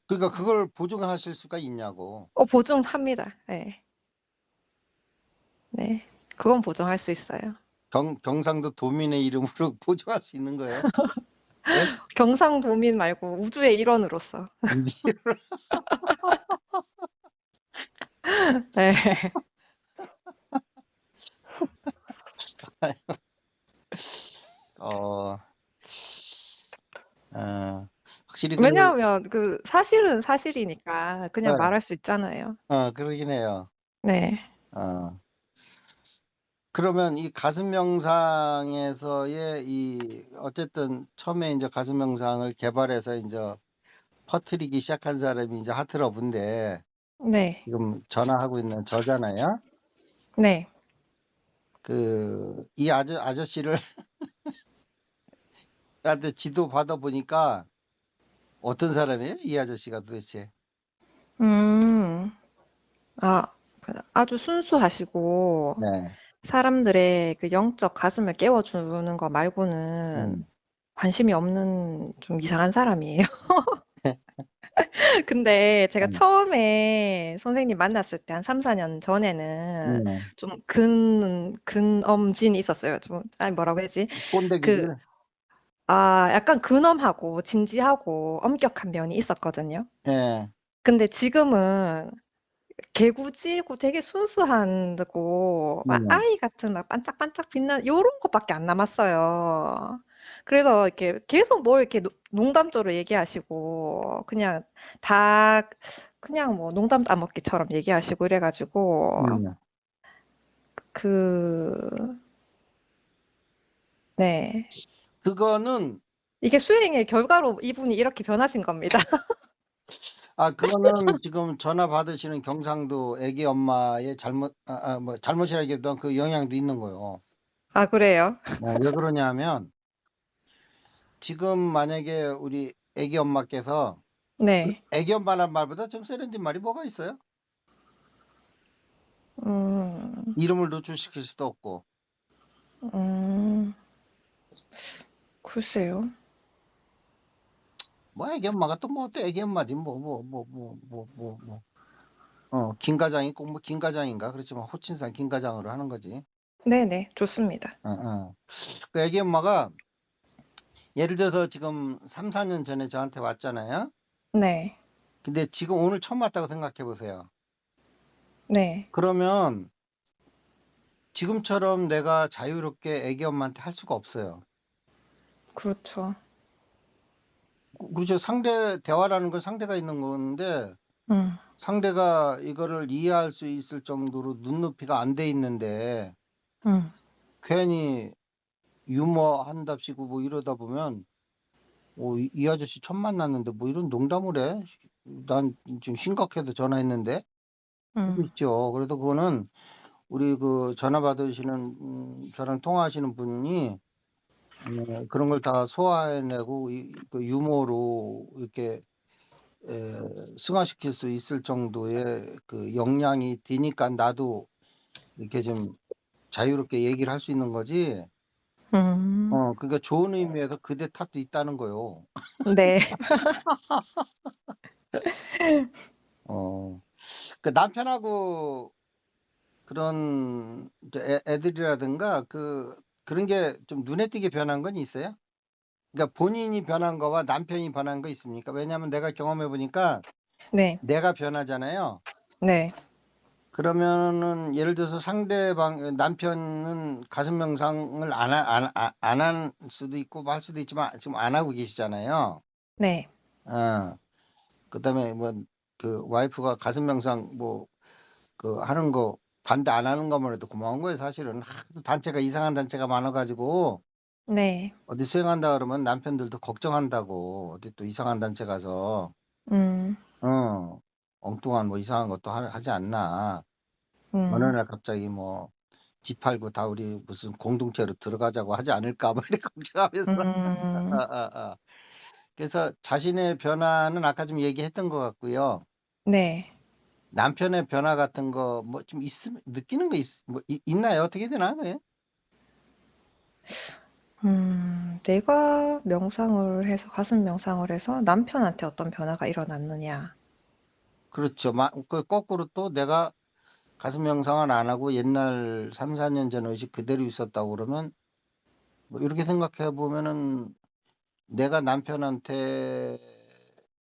그러니까 그걸 보증하실 수가 있냐고. 보증합니다. 네. 네. 그건 보증할 수 있어요. 경상도 도민의 이름으로 보증할 수 있는 거예요. 예? 경상도민 말고 우주의 일원으로서. 네. 어, 확실히 왜냐하면 그 사실은 사실이니까 그냥 네, 말할 수 있잖아요. 그러긴 해요. 네. 어. 그러면 이 가슴 명상에서의 어쨌든 처음에 이제 가슴 명상을 개발해서 이제 퍼뜨리기 시작한 사람이 이제 하트러브인데 네. 지금 전화하고 있는 저잖아요. 네. 이 아저씨를 한테 지도 받아 보니까 어떤 사람이에요? 이 아저씨가 도대체. 음. 아, 아주 순수하시고 네. 사람들의 그 영적 가슴을 깨워주는 거 말고는 음. 관심이 없는 좀 이상한 사람이에요. 근데 제가 음. 처음에 선생님 만났을 때 한 3, 4년 전에는 음. 좀 근엄진이 있었어요. 좀, 아니, 뭐라고 해야지? 그, 꼰대기질. 약간 근엄하고 진지하고 엄격한 면이 있었거든요. 예. 근데 지금은 개구지고 되게 순수하고 막 음. 아이 같은 막 반짝반짝 빛나는 요런 것밖에 안 남았어요. 그래서 이렇게 계속 뭘 이렇게 농담조로 얘기하시고 그냥 다 그냥 뭐 농담 따먹기처럼 얘기하시고 이래가지고 음. 그 네. 그거는 이게 수행의 결과로 이분이 이렇게 변하신 겁니다. 그거는 지금 전화 받으시는 경상도 애기 엄마의 뭐 잘못이라기보다는 그 영향도 있는 거예요. 아, 그래요? 왜 그러냐면 지금 만약에 우리 애기 엄마께서 네. 애기 엄마란 말보다 좀 세련된 말이 뭐가 있어요? 음, 이름을 노출시킬 수도 없고. 음, 글쎄요. 뭐 애기 엄마가 또 뭐 또 애기 엄마지 김과장이 꼭 뭐 김과장인가 그렇지만 호칭상 김과장으로 하는 거지. 네네, 좋습니다. 그 애기 엄마가 예를 들어서 지금 3, 4년 전에 저한테 왔잖아요. 네, 근데 지금 오늘 처음 왔다고 생각해 보세요. 네, 그러면 지금처럼 내가 자유롭게 애기 엄마한테 할 수가 없어요. 그렇죠. 그렇죠. 대화라는 건 상대가 있는 건데 음, 상대가 이거를 이해할 수 있을 정도로 눈높이가 안 돼 있는데 음, 괜히 유머 한답시고 뭐 이러다 보면 이 아저씨 처음 만났는데 뭐 이런 농담을 해? 난 지금 심각해서 전화했는데 음, 있죠. 그래서 그거는 우리 그 전화 받으시는 저랑 통화하시는 분이 그런 걸 다 소화해내고 그 유머로 이렇게 승화시킬 수 있을 정도의 그 역량이 되니까 나도 이렇게 좀 자유롭게 얘기를 할 수 있는 거지. 음, 그러니까 좋은 의미에서 그대 탓도 있다는 거요. 네, 어, 그 남편하고 그런 이제 애들이라든가 그런 게 좀 눈에 띄게 변한 건 있어요? 그러니까 본인이 변한 거와 남편이 변한 거 있습니까? 왜냐하면 내가 경험해 보니까 네, 내가 변하잖아요. 네, 그러면은 예를 들어서 상대방 남편은 가슴 명상을 안 할 수도 있고 뭐 할 수도 있지만 지금 안 하고 계시잖아요. 네, 어. 그다음에 뭐 그 와이프가 가슴 명상 뭐 하는 거 반대 안 하는 것만 해도 고마운 거예요, 사실은. 하도 단체가 이상한 단체가 많아 가지고 네, 어디 수행한다 그러면 남편들도 걱정한다고. 어디 또 이상한 단체 가서 음, 엉뚱한 뭐 이상한 것도 하지 않나. 어느 음, 날 갑자기 뭐 집 팔고 다 우리 무슨 공동체로 들어가자고 하지 않을까 뭐 이렇게 걱정하면서. 음, 아, 아, 아. 그래서 자신의 변화는 아까 좀 얘기했던 것 같고요. 네. 남편의 변화 같은 거 뭐 좀 느끼는 거 있나요? 어떻게 되나? 그게? 내가 명상을 해서, 가슴 명상을 해서 남편한테 어떤 변화가 일어났느냐. 그렇죠. 그 거꾸로 또 내가 가슴 명상을 안 하고 옛날 3, 4년 전 의식 그대로 있었다고 그러면 뭐 이렇게 생각해 보면은 내가 남편한테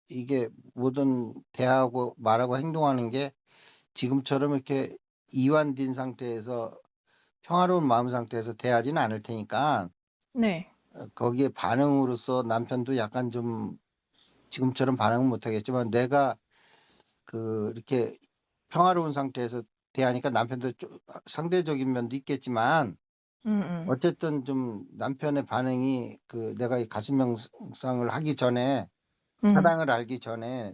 이게 모든 대하고 말하고 행동하는 게 지금처럼 이렇게 이완된 상태에서 평화로운 마음 상태에서 대하지는 않을 테니까 네. 거기에 반응으로서 남편도 약간 좀 지금처럼 반응은 못 하겠지만 내가 이렇게 평화로운 상태에서 대하니까 남편도 상대적인 면도 있겠지만 음, 음, 어쨌든 좀 남편의 반응이 내가 이 가슴 명상을 하기 전에 음. 사랑을 알기 전에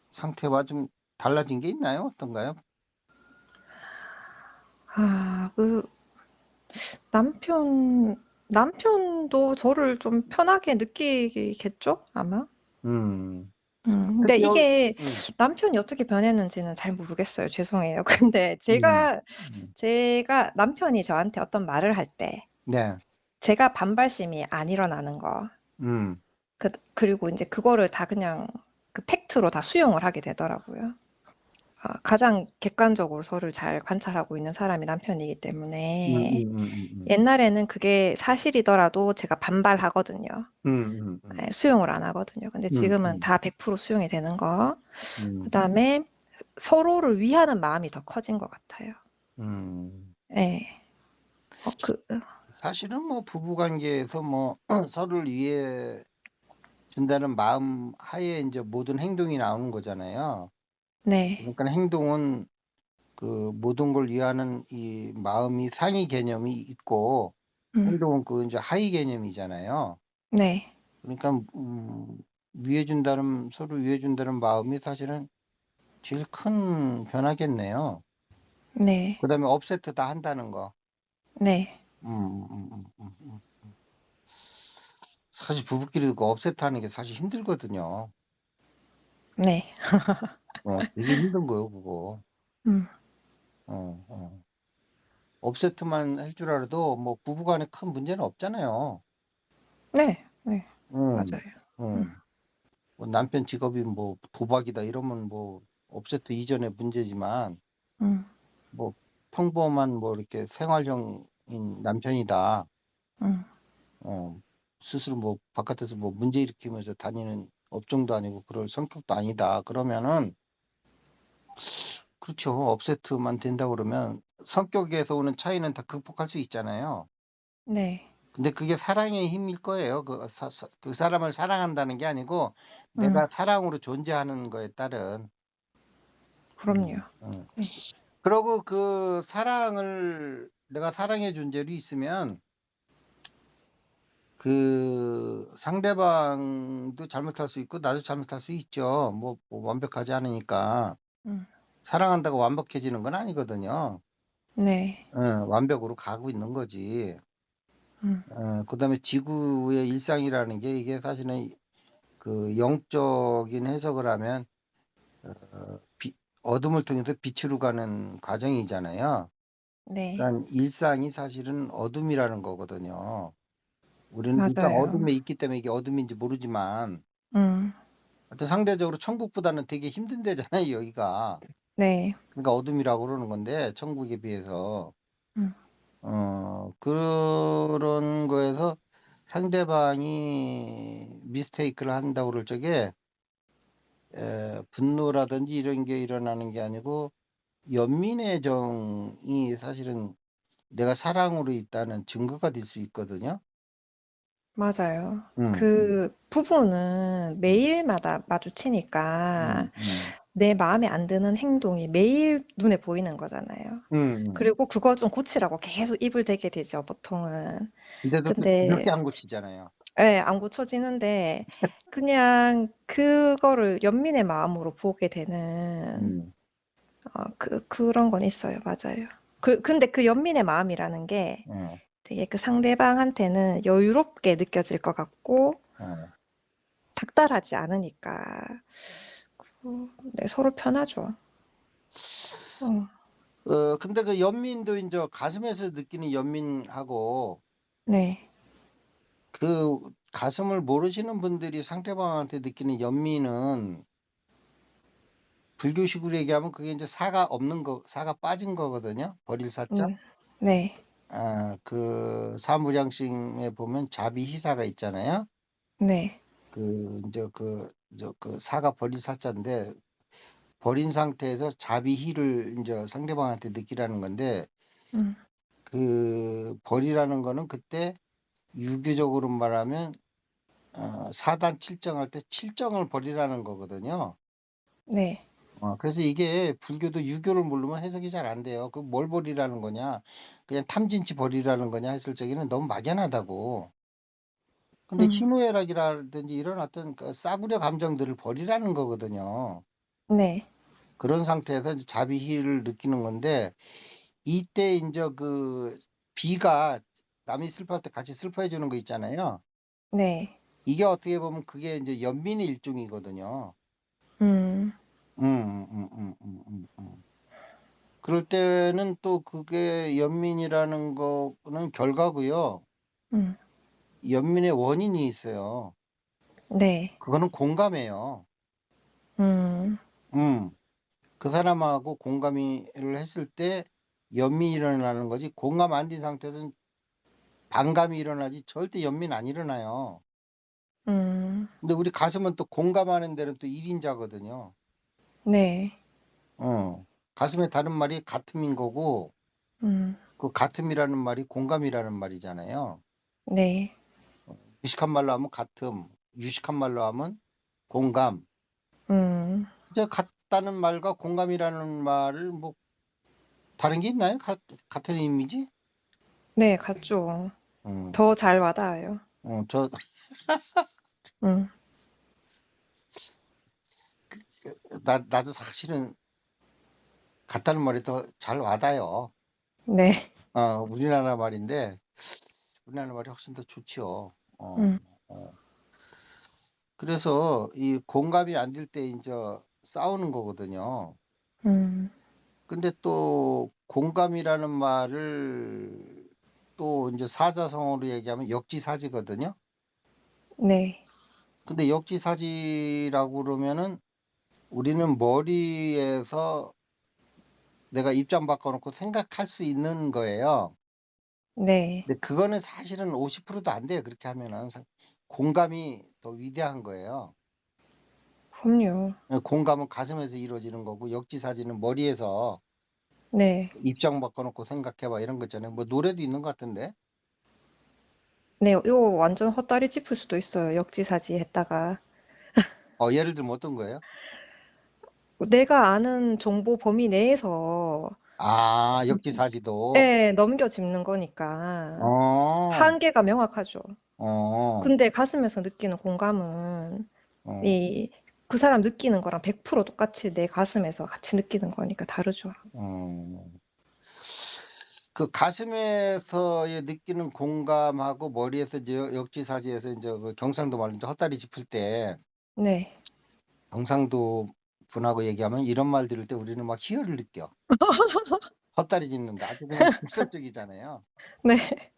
상태와 좀 달라진 게 있나요? 어떤가요? 아, 남편도 저를 좀 편하게 느끼겠죠? 아마? 음. 근데 특히 이게 음. 남편이 어떻게 변했는지는 잘 모르겠어요. 죄송해요. 근데 음. 제가 남편이 저한테 어떤 말을 할 때, 네. 제가 반발심이 안 일어나는 거, 음. 그리고 이제 그거를 다 그냥 그 팩트로 다 수용을 하게 되더라고요. 가장 객관적으로 저를 잘 관찰하고 있는 사람이 남편이기 음. 때문에 음. 음. 옛날에는 그게 사실이더라도 제가 반발하거든요. 음. 음. 예, 수용을 안 하거든요. 근데 음. 지금은 음. 다 100% 수용이 되는 거. 음. 그다음에 서로를 위하는 마음이 더 커진 것 같아요. 음. 예. 어, 사실은 뭐 부부 관계에서 뭐 서로를 위해 준다는 마음 하에 이제 모든 행동이 나오는 거잖아요. 네. 그러니까 행동은 모든 걸 위하는 이 마음이 상위 개념이 있고 음, 행동은 이제 하위 개념이잖아요. 네. 그러니까 서로 위해 준다는 마음이 사실은 제일 큰 변화겠네요. 네. 그다음에 업세트 다 한다는 거. 네. 음, 음, 음, 음, 음. 사실 부부끼리 그 업세트 하는 게 사실 힘들거든요. 네. 되게 힘든 거예요, 그거. 음, 어, 어. 업세트만 할 줄 알아도 뭐 부부간에 큰 문제는 없잖아요. 네. 네. 음, 맞아요. 음, 음. 뭐 남편 직업이 뭐 도박이다 이러면 뭐 업세트 이전의 문제지만 음, 뭐 평범한 뭐 이렇게 생활형인 남편이다. 음. 어, 스스로 뭐 바깥에서 뭐 문제 일으키면서 다니는 업종도 아니고 그럴 성격도 아니다. 그러면은 그렇죠. 업세트만 된다 그러면 성격에서 오는 차이는 다 극복할 수 있잖아요. 네. 근데 그게 사랑의 힘일 거예요. 그 사람을 사랑한다는 게 아니고 음, 내가 사랑으로 존재하는 거에 따른. 그럼요. 음. 네. 그러고 내가 사랑의 존재로 있으면 상대방도 잘못할 수 있고 나도 잘못할 수 있죠. 뭐 완벽하지 않으니까. 음, 사랑한다고 완벽해지는 건 아니거든요. 네. 예, 완벽으로 가고 있는 거지. 음, 그다음에 지구의 일상이라는 게 이게 사실은 영적인 해석을 하면 어, 어둠을 통해서 빛으로 가는 과정이잖아요. 네. 그러니까 일상이 사실은 어둠이라는 거거든요. 우리는 일상 맞아요. 어둠에 있기 때문에 이게 어둠인지 모르지만 음, 하여튼 상대적으로 천국보다는 되게 힘든 데잖아요, 여기가. 네. 그러니까 어둠이라고 그러는 건데 천국에 비해서 음, 그런 거에서 상대방이 미스테이크를 한다고 그럴 적에 분노라든지 이런 게 일어나는 게 아니고 연민의 정이 사실은 내가 사랑으로 있다는 증거가 될 수 있거든요. 맞아요. 음, 음, 그 부부는 음, 매일마다 마주치니까 음, 내 마음에 안 드는 행동이 매일 눈에 보이는 거잖아요. 음. 그리고 그거 좀 고치라고 계속 입을 대게 되죠, 보통은. 근데도 그렇게 근데 안 고치잖아요. 예, 안 고쳐지는데 그냥 그거를 연민의 마음으로 보게 되는 음, 그런 건 있어요. 맞아요. 근데 그 연민의 마음이라는 게 어, 되게 그 상대방한테는 여유롭게 느껴질 것 같고 어. 작달하지 않으니까. 네, 서로 편하죠. 근데 그 연민도 이제 가슴에서 느끼는 연민하고 네, 그 가슴을 모르시는 분들이 상대방한테 느끼는 연민은 불교식으로 얘기하면 그게 이제 사가 없는 거, 사가 빠진 거거든요. 버릴 사자. 네, 그 사무량싱에 보면 자비희사가 있잖아요. 네, 이제 그 사가 버릴 사자인데 버린 상태에서 자비희를 이제 상대방한테 느끼라는 건데 음, 그 버리라는 거는 그때 유교적으로 말하면 사단 칠정할 때 칠정을 버리라는 거거든요. 네, 그래서 이게 불교도 유교를 모르면 해석이 잘 안 돼요. 그 뭘 버리라는 거냐, 그냥 탐진치 버리라는 거냐 했을 적에는 너무 막연하다고. 근데 희노애락이라든지 이런 어떤 그 싸구려 감정들을 버리라는 거거든요. 네, 그런 상태에서 이제 자비희를 느끼는 건데 이때 이제 그 비가 남이 슬퍼할 때 같이 슬퍼해 주는 거 있잖아요. 네, 이게 어떻게 보면 그게 이제 연민의 일종이거든요. 음, 음, 그럴 때는 또 그게 연민이라는 거는 결과고요. 음, 연민의 원인이 있어요. 네, 그거는 공감해요. 음, 그 사람하고 공감을 했을 때 연민이 일어나는 거지. 공감 안 된 상태에서는 반감이 일어나지 절대 연민 안 일어나요. 근데 우리 가슴은 또 공감하는 데는 또 1인자거든요. 네, 가슴의 다른 말이 가슴인 거고 음, 그 가슴이라는 말이 공감이라는 말이잖아요. 네, 무식한 말로 하면 가슴, 유식한 말로 하면 공감. 이제 같다는 말과 공감이라는 말을 뭐 다른 게 있나요? 같은 의미지? 네, 같죠. 음, 더 잘 와닿아요. 저 음, 나도 사실은 같다는 말이 더 잘 와닿아요. 네, 우리나라 말인데 우리나라 말이 훨씬 더 좋지요. 음, 그래서 이 공감이 안 될 때 이제 싸우는 거거든요. 음, 근데 또 공감이라는 말을 또 이제 사자성어로 얘기하면 역지사지거든요. 네, 근데 역지사지라고 그러면은 우리는 머리에서 내가 입장 바꿔놓고 생각할 수 있는 거예요. 네, 근데 그거는 사실은 50%도 안 돼요. 그렇게 하면은 공감이 더 위대한 거예요. 그럼요. 공감은 가슴에서 이루어지는 거고 역지사지는 머리에서 네, 입장 바꿔놓고 생각해봐 이런 거 있잖아요. 뭐 노래도 있는 것 같은데. 네, 이거 완전 헛다리 짚을 수도 있어요. 역지사지 했다가. 예를 들면 어떤 거예요? 내가 아는 정보 범위 내에서 역지사지도. 에 넘겨 짚는 거니까 어, 한계가 명확하죠. 어, 근데 가슴에서 느끼는 공감은 어, 이 그 사람 느끼는 거랑 100% 똑같이 내 가슴에서 같이 느끼는 거니까 다르죠. 어. 그 가슴에서의 느끼는 공감하고 머리에서 이제 역지사지에서 이제 그 경상도 말로 이제 헛다리 짚을 때 네. 경상도 분하고 얘기하면 이런 말 들을 때 우리는 막 희열을 느껴. 헛다리 짚는다. 아주 그냥 직설적이잖아요. 네.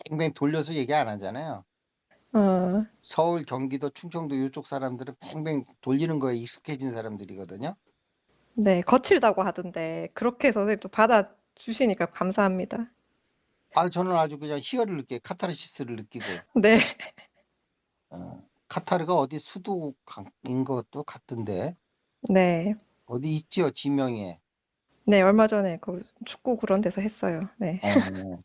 뱅뱅 돌려서 얘기 안 하잖아요. 어, 서울, 경기도, 충청도 이쪽 사람들은 뱅뱅 돌리는 거에 익숙해진 사람들이거든요. 네. 거칠다고 하던데 그렇게 선생님도 받아주시니까 감사합니다. 저는 아주 그냥 희열을 느껴요. 카타르시스를 느끼고. 네. 어, 카타르가 어디 수도인 것도 같던데. 네. 어디 있지요, 지명에. 네. 얼마 전에 그 축구 그런 데서 했어요. 네. 어,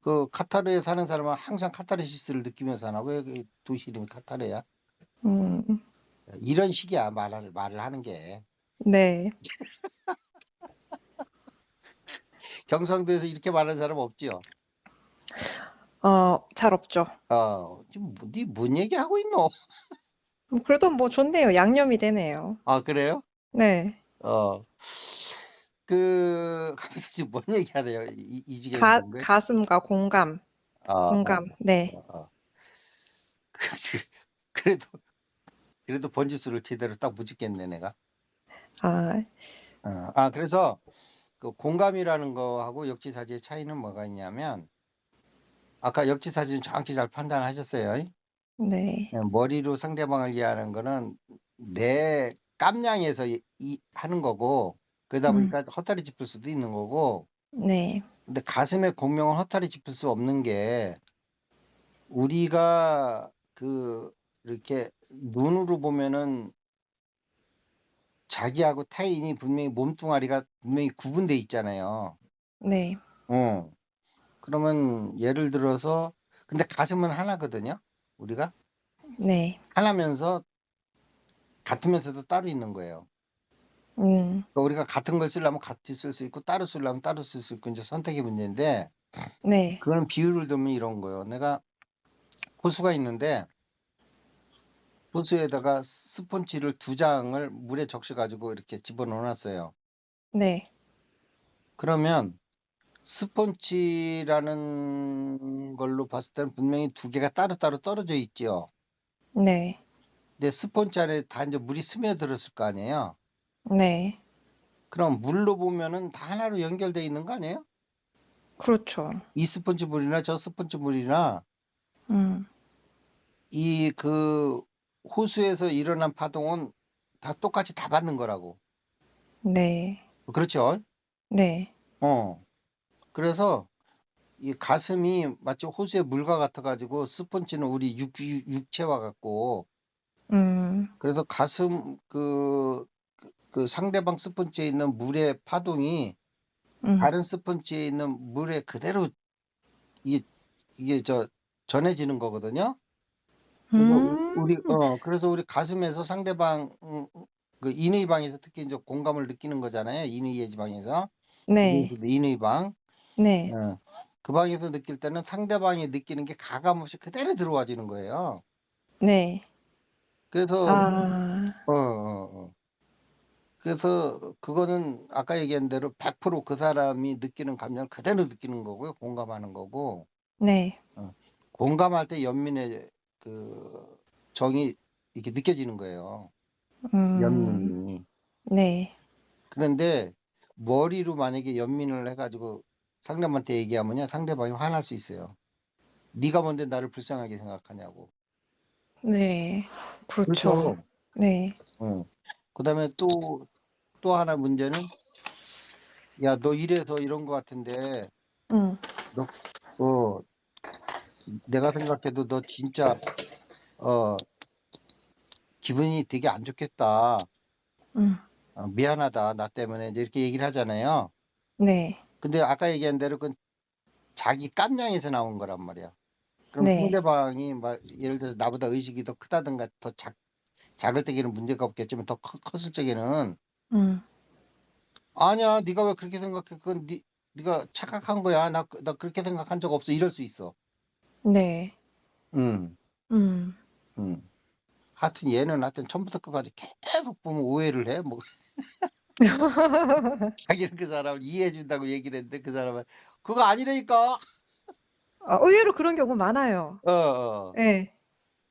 그 카타르에 사는 사람은 항상 카타르시스를 느끼면서 사나? 왜 그 도시 이름이 카타르야? 음, 이런 식이야, 말을 하는 게. 네. 경상도에서 이렇게 말하는 사람 없지요? 잘 없죠. 지금 니뭔 얘기하고 있노? 그래도 뭐 좋네요. 양념이 되네요. 그래요? 네. 어, 가면서 지금 뭔 얘기해야 돼요? 이지경이 된 거예요? 가슴과 공감. 어, 어, 공감. 네. 어. 그래도 그래도 번지수를 제대로 딱 못 짓겠네, 내가. 아, 그래서 그 공감이라는 거하고 역지사지의 차이는 뭐가 있냐면, 아까 역지사지는 정확히 잘 판단하셨어요. 네, 머리로 상대방을 이해하는 거는 내 깜냥에서 하는 거고, 그러다 음, 보니까 헛다리 짚을 수도 있는 거고, 네, 근데 가슴의 공명은 헛다리 짚을 수 없는 게, 우리가 이렇게 눈으로 보면은 자기하고 타인이 분명히 몸뚱아리가 분명히 구분돼 있잖아요. 네, 어. 그러면 예를 들어서, 근데 가슴은 하나거든요. 우리가 네, 하나면서 같으면서도 따로 있는 거예요. 음, 그러니까 우리가 같은 걸 쓰려면 같이 쓸 수 있고 따로 쓰려면 따로 쓸 수 있고 이제 선택의 문제인데, 네, 그거는 비유를 들면 이런 거예요. 내가 호수가 있는데 호수에다가 스펀지를 2장을 물에 적셔 가지고 이렇게 집어넣어 놨어요. 네, 그러면 스펀지라는 걸로 봤을 때는 분명히 2개가 따로따로 떨어져 있지요. 네, 근데 스펀지 안에 다 이제 물이 스며들었을 거 아니에요. 네, 그럼 물로 보면은 다 하나로 연결돼 있는 거 아니에요? 그렇죠. 이 스펀지 물이나 저 스펀지 물이나 음, 이 호수에서 일어난 파동은 다 똑같이 다 받는 거라고. 네, 그렇죠? 네, 어. 그래서 이 가슴이 마치 호수의 물과 같아 가지고 스펀지는 우리 육체와 같고, 음, 그래서 가슴 그 상대방 스펀지에 있는 물의 파동이 음, 다른 스펀지에 있는 물에 그대로 이게 이게 전해지는 거거든요. 그래서 음, 그래서 우리 가슴에서 상대방 그 인의방에서 특히 이제 공감을 느끼는 거잖아요. 인의의 지방에서. 네, 우리에서도 인의방. 네, 어. 그 방에서 느낄 때는 상대방이 느끼는 게 가감없이 그대로 들어와지는 거예요. 네, 그래서 아, 어, 어, 어. 그래서 그거는 아까 얘기한 대로 100%그 사람이 느끼는 감정을 그대로 느끼는 거고요. 공감하는 거고. 네, 어. 공감할 때 연민의 그 정이 이렇게 느껴지는 거예요. 음, 연민이. 네, 그런데 머리로 만약에 연민을 해가지고 상대방한테 얘기하면요, 상대방이 화날 수 있어요. 네가 뭔데 나를 불쌍하게 생각하냐고. 네, 그렇죠. 그렇죠. 네, 어. 그다음에 또 하나 문제는, 야, 너 이래서 이런 거 같은데, 음, 너, 어, 내가 생각해도 너 진짜, 어, 기분이 되게 안 좋겠다. 음, 미안하다. 나 때문에. 이제 이렇게 얘기를 하잖아요. 네, 근데 아까 얘기한 대로 그건 자기 깜냥에서 나온 거란 말이야. 그럼 네, 상대방이 막 예를 들어서 나보다 의식이 더 크다든가 더 작을 때에는 문제가 없겠지만 더 컸을 적에는, 음, 아니야, 네가 왜 그렇게 생각해? 그건 네가 착각한 거야. 나 그렇게 생각한 적 없어. 이럴 수 있어. 네, 음, 음, 하여튼 처음부터 끝까지 계속 보면 오해를 해. 뭐 자기는 그 사람을 이해해 준다고 얘기를 했는데 그 사람은 그거 아니라니까. 의외로 그런 경우 많아요. 어, 어. 네,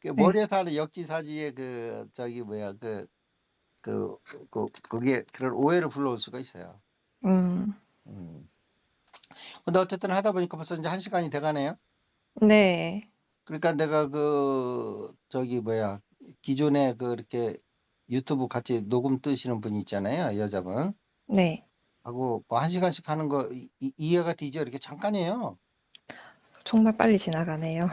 그 네, 머리에서 하는 역지사지의 그게 그런 오해를 불러올 수가 있어요. 음, 음. 근데 어쨌든 하다 보니까 벌써 이제 1시간이 돼가네요. 네, 그러니까 내가 기존에 이렇게 유튜브 같이 녹음 뜨시는 분 있잖아요. 여자분. 네, 하고 뭐 1시간씩 하는 거 이해가 되죠? 이렇게 잠깐이에요. 정말 빨리 지나가네요.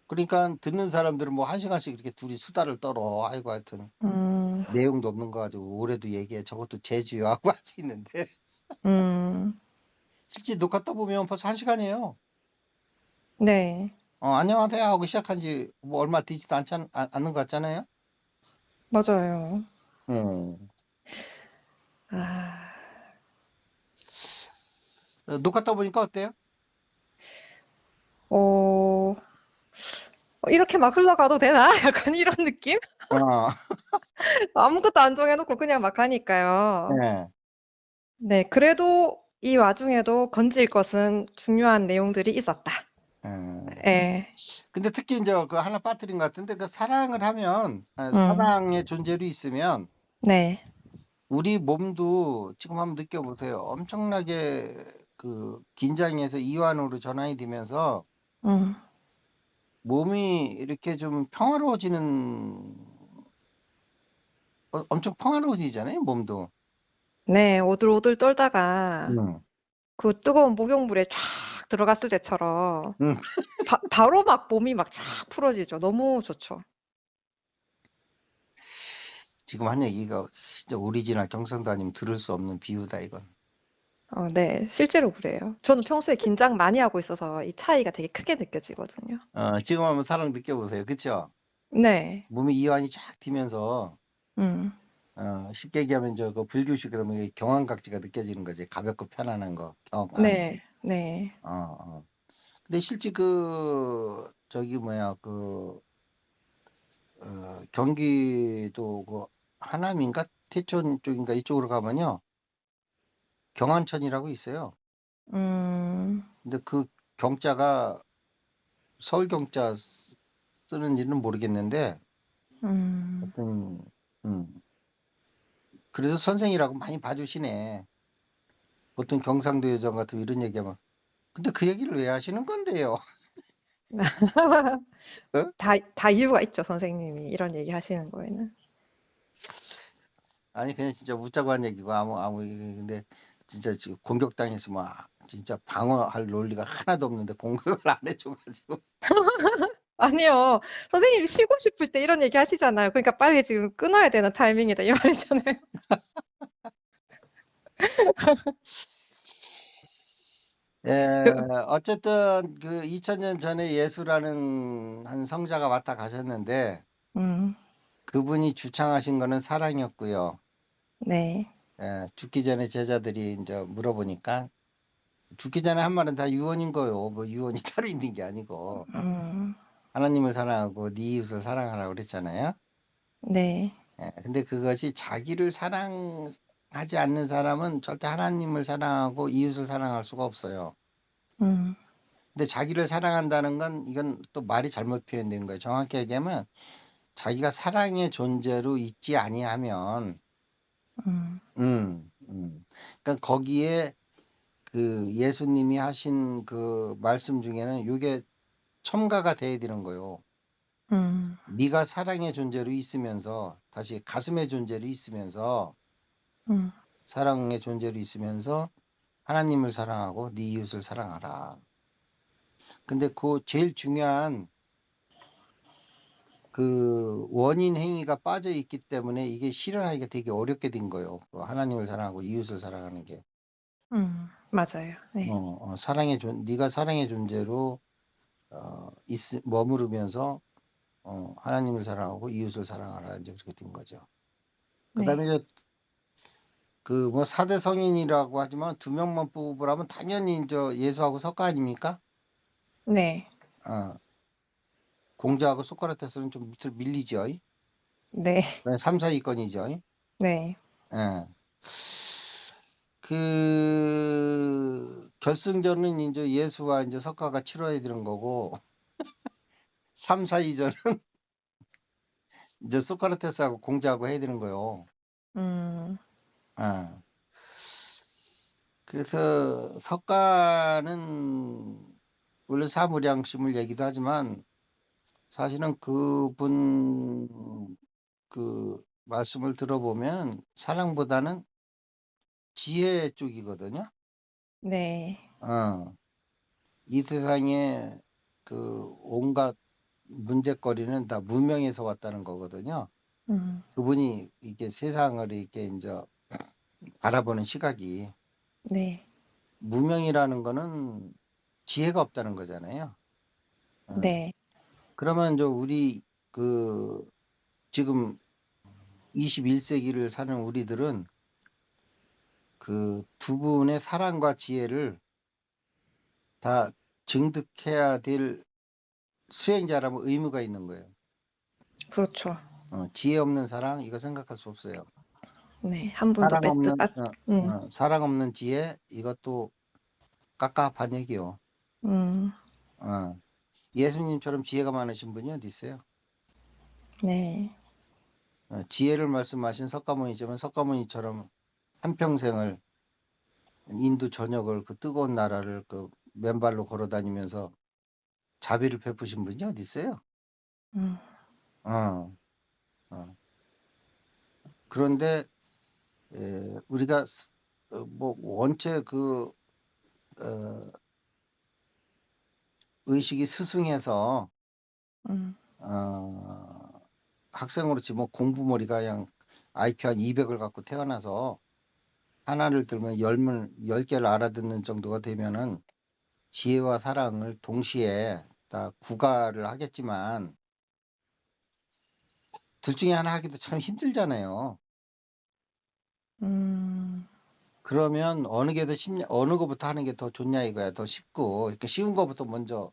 그러니까 듣는 사람들은 뭐 1시간씩 이렇게 둘이 수다를 떨어. 아이고, 하여튼 음, 내용도 없는 거 가지고 올해도 얘기해. 저것도 제주요 하고 할 수 있는데 음, 실제 녹화 떠보면 벌써 1시간이에요. 네, 안녕하세요 하고 시작한 지 뭐 얼마 되지도 않는 것 같잖아요. 맞아요. 음. 아, 녹화 떠보니까 어때요? 어, 이렇게 막 흘러가도 되나? 약간 이런 느낌? 어, 아무것도 안 정해놓고 그냥 막 하니까요. 네. 네, 그래도 이 와중에도 건질 것은 중요한 내용들이 있었다. 예. 예. 근데 특히 이제 그 하나 빠뜨린 것 같은데 그 사랑을 하면 음. 사랑의 존재로 있으면 네. 우리 몸도 지금 한번 느껴보세요. 엄청나게 그 긴장해서 이완으로 전환이 되면서 음. 몸이 이렇게 좀 평화로워지는 엄청 평화로워지잖아요, 몸도. 네. 오들오들 떨다가 음. 그 뜨거운 목욕물에 쫙 들어갔을 때처럼 음. 바로 막 몸이 막 쫙 풀어지죠. 너무 좋죠. 지금 한 얘기가 진짜 오리지널 경상도 아니면 들을 수 없는 비유다 이건. 네. 실제로 그래요. 저는 평소에 긴장 많이 하고 있어서 이 차이가 되게 크게 느껴지거든요. 지금 한번 사랑 느껴보세요. 그쵸? 네. 몸이 이완이 쫙 되면서 음. 쉽게 얘기하면 저 그 불교식 그러면 이 경안각지가 느껴지는 거지. 가볍고 편안한 거. 경안. 네. 네. 근데 실제 그 저기 뭐야 그 경기도 그 하남인가 태촌 쪽인가 이쪽으로 가면요 경안천이라고 있어요. 음. 근데 그 경자가 서울 경자 쓰는지는 모르겠는데 음. 하여튼 그래서 선생이라고 많이 봐주시네. 보통 경상도 여정 같은 이런 얘기하면 근데 그 얘기를 왜 하시는 건데요? 어? 다 이유가 있죠, 선생님이 이런 얘기 하시는 거에는. 아니 그냥 진짜 웃자고 한 얘기고 아무 근데 진짜 지금 공격당해서 막 진짜 방어할 논리가 하나도 없는데 공격을 안 해줘가지고 아니요. 선생님이 쉬고 싶을 때 이런 얘기 하시잖아요. 그러니까 빨리 지금 끊어야 되는 타이밍이다 이 말이잖아요. 예, 그 어쨌든 그 2000년 전에 예수라는 한 성자가 왔다 가셨는데 음. 그분이 주창하신 거는 사랑이었고요. 네. 죽기 전에 제자들이 이제 물어보니까 죽기 전에 한 말은 다 유언인 거요. 뭐 유언이 따로 있는 게 아니고 음. 하나님을 사랑하고 네 이웃을 사랑하라고 그랬잖아요. 네. 근데 그것이 자기를 사랑하지 않는 사람은 절대 하나님을 사랑하고 이웃을 사랑할 수가 없어요. 음. 근데 자기를 사랑한다는 건 이건 또 말이 잘못 표현된 거예요. 정확히 얘기하면 자기가 사랑의 존재로 있지 아니하면 음. 그러니까 거기에 그 예수님이 하신 그 말씀 중에는 이게 첨가가 돼야 되는 거예요. 음. 네가 사랑의 존재로 있으면서 다시 가슴의 존재로 있으면서 음. 사랑의 존재로 있으면서 하나님을 사랑하고 네 이웃을 사랑하라. 근데 그 제일 중요한 그 원인 행위가 빠져 있기 때문에 이게 실현하기가 되게 어렵게 된 거예요. 그 하나님을 사랑하고 이웃을 사랑하는 게. 맞아요. 네. 네가 사랑의 존재로 머무르면서 하나님을 사랑하고 이웃을 사랑하라 이제 그렇게 된 거죠. 네. 그다음에 그 뭐 4대 성인이라고 하지만 두 명만 뽑으라면 당연히 저 예수하고 석가 아닙니까? 네. 어, 공자하고 소크라테스는 좀 밑으로 밀리죠. 네. 3, 4위권이죠. 네. 예. 그 결승전은 이제 예수와 이제 석가가 치러야 되는 거고 3, 4위전은 이제 소크라테스하고 공자하고 해야 되는 거요. 음. 예. 그래서 석가는 원래 사무량심을 얘기도 하지만 사실은 그분 그 말씀을 들어보면 사랑보다는 지혜 쪽이거든요. 네. 이 세상에 그 온갖 문제거리는 다 무명에서 왔다는 거거든요. 음. 그분이 이게 세상을 이렇게 이제 바라보는 시각이 네. 무명이라는 거는 지혜가 없다는 거잖아요. 네. 그러면 이제 우리 그 지금 21세기를 사는 우리들은 그 두 분의 사랑과 지혜를 다 증득해야 될 수행자라면 의무가 있는 거예요. 그렇죠. 지혜 없는 사랑 이거 생각할 수 없어요. 네. 한 분도 사랑 없는 빼뜻 사랑 없는 지혜 이것도 깝깝한 얘기요. 음. 어. 예수님처럼 지혜가 많으신 분이 어디 있어요? 네. 지혜를 말씀하신 석가모니지만 석가모니처럼 한평생을 인도 전역을 그 뜨거운 나라를 그 맨발로 걸어 다니면서 자비를 베푸신 분이 어디 있어요? 음, 어, 어. 그런데 우리가 뭐 원체 그 의식이 스승해서 음, 학생으로 치면 공부머리가 그냥 IQ 한 200을 갖고 태어나서 하나를 들면 10개를 알아듣는 정도가 되면은 지혜와 사랑을 동시에 다 구가를 하겠지만 둘 중에 하나 하기도 참 힘들잖아요. 음, 그러면 어느 게 더 쉽냐, 어느 거부터 하는 게 더 좋냐 이거야. 더 쉽고 이렇게 쉬운 거부터 먼저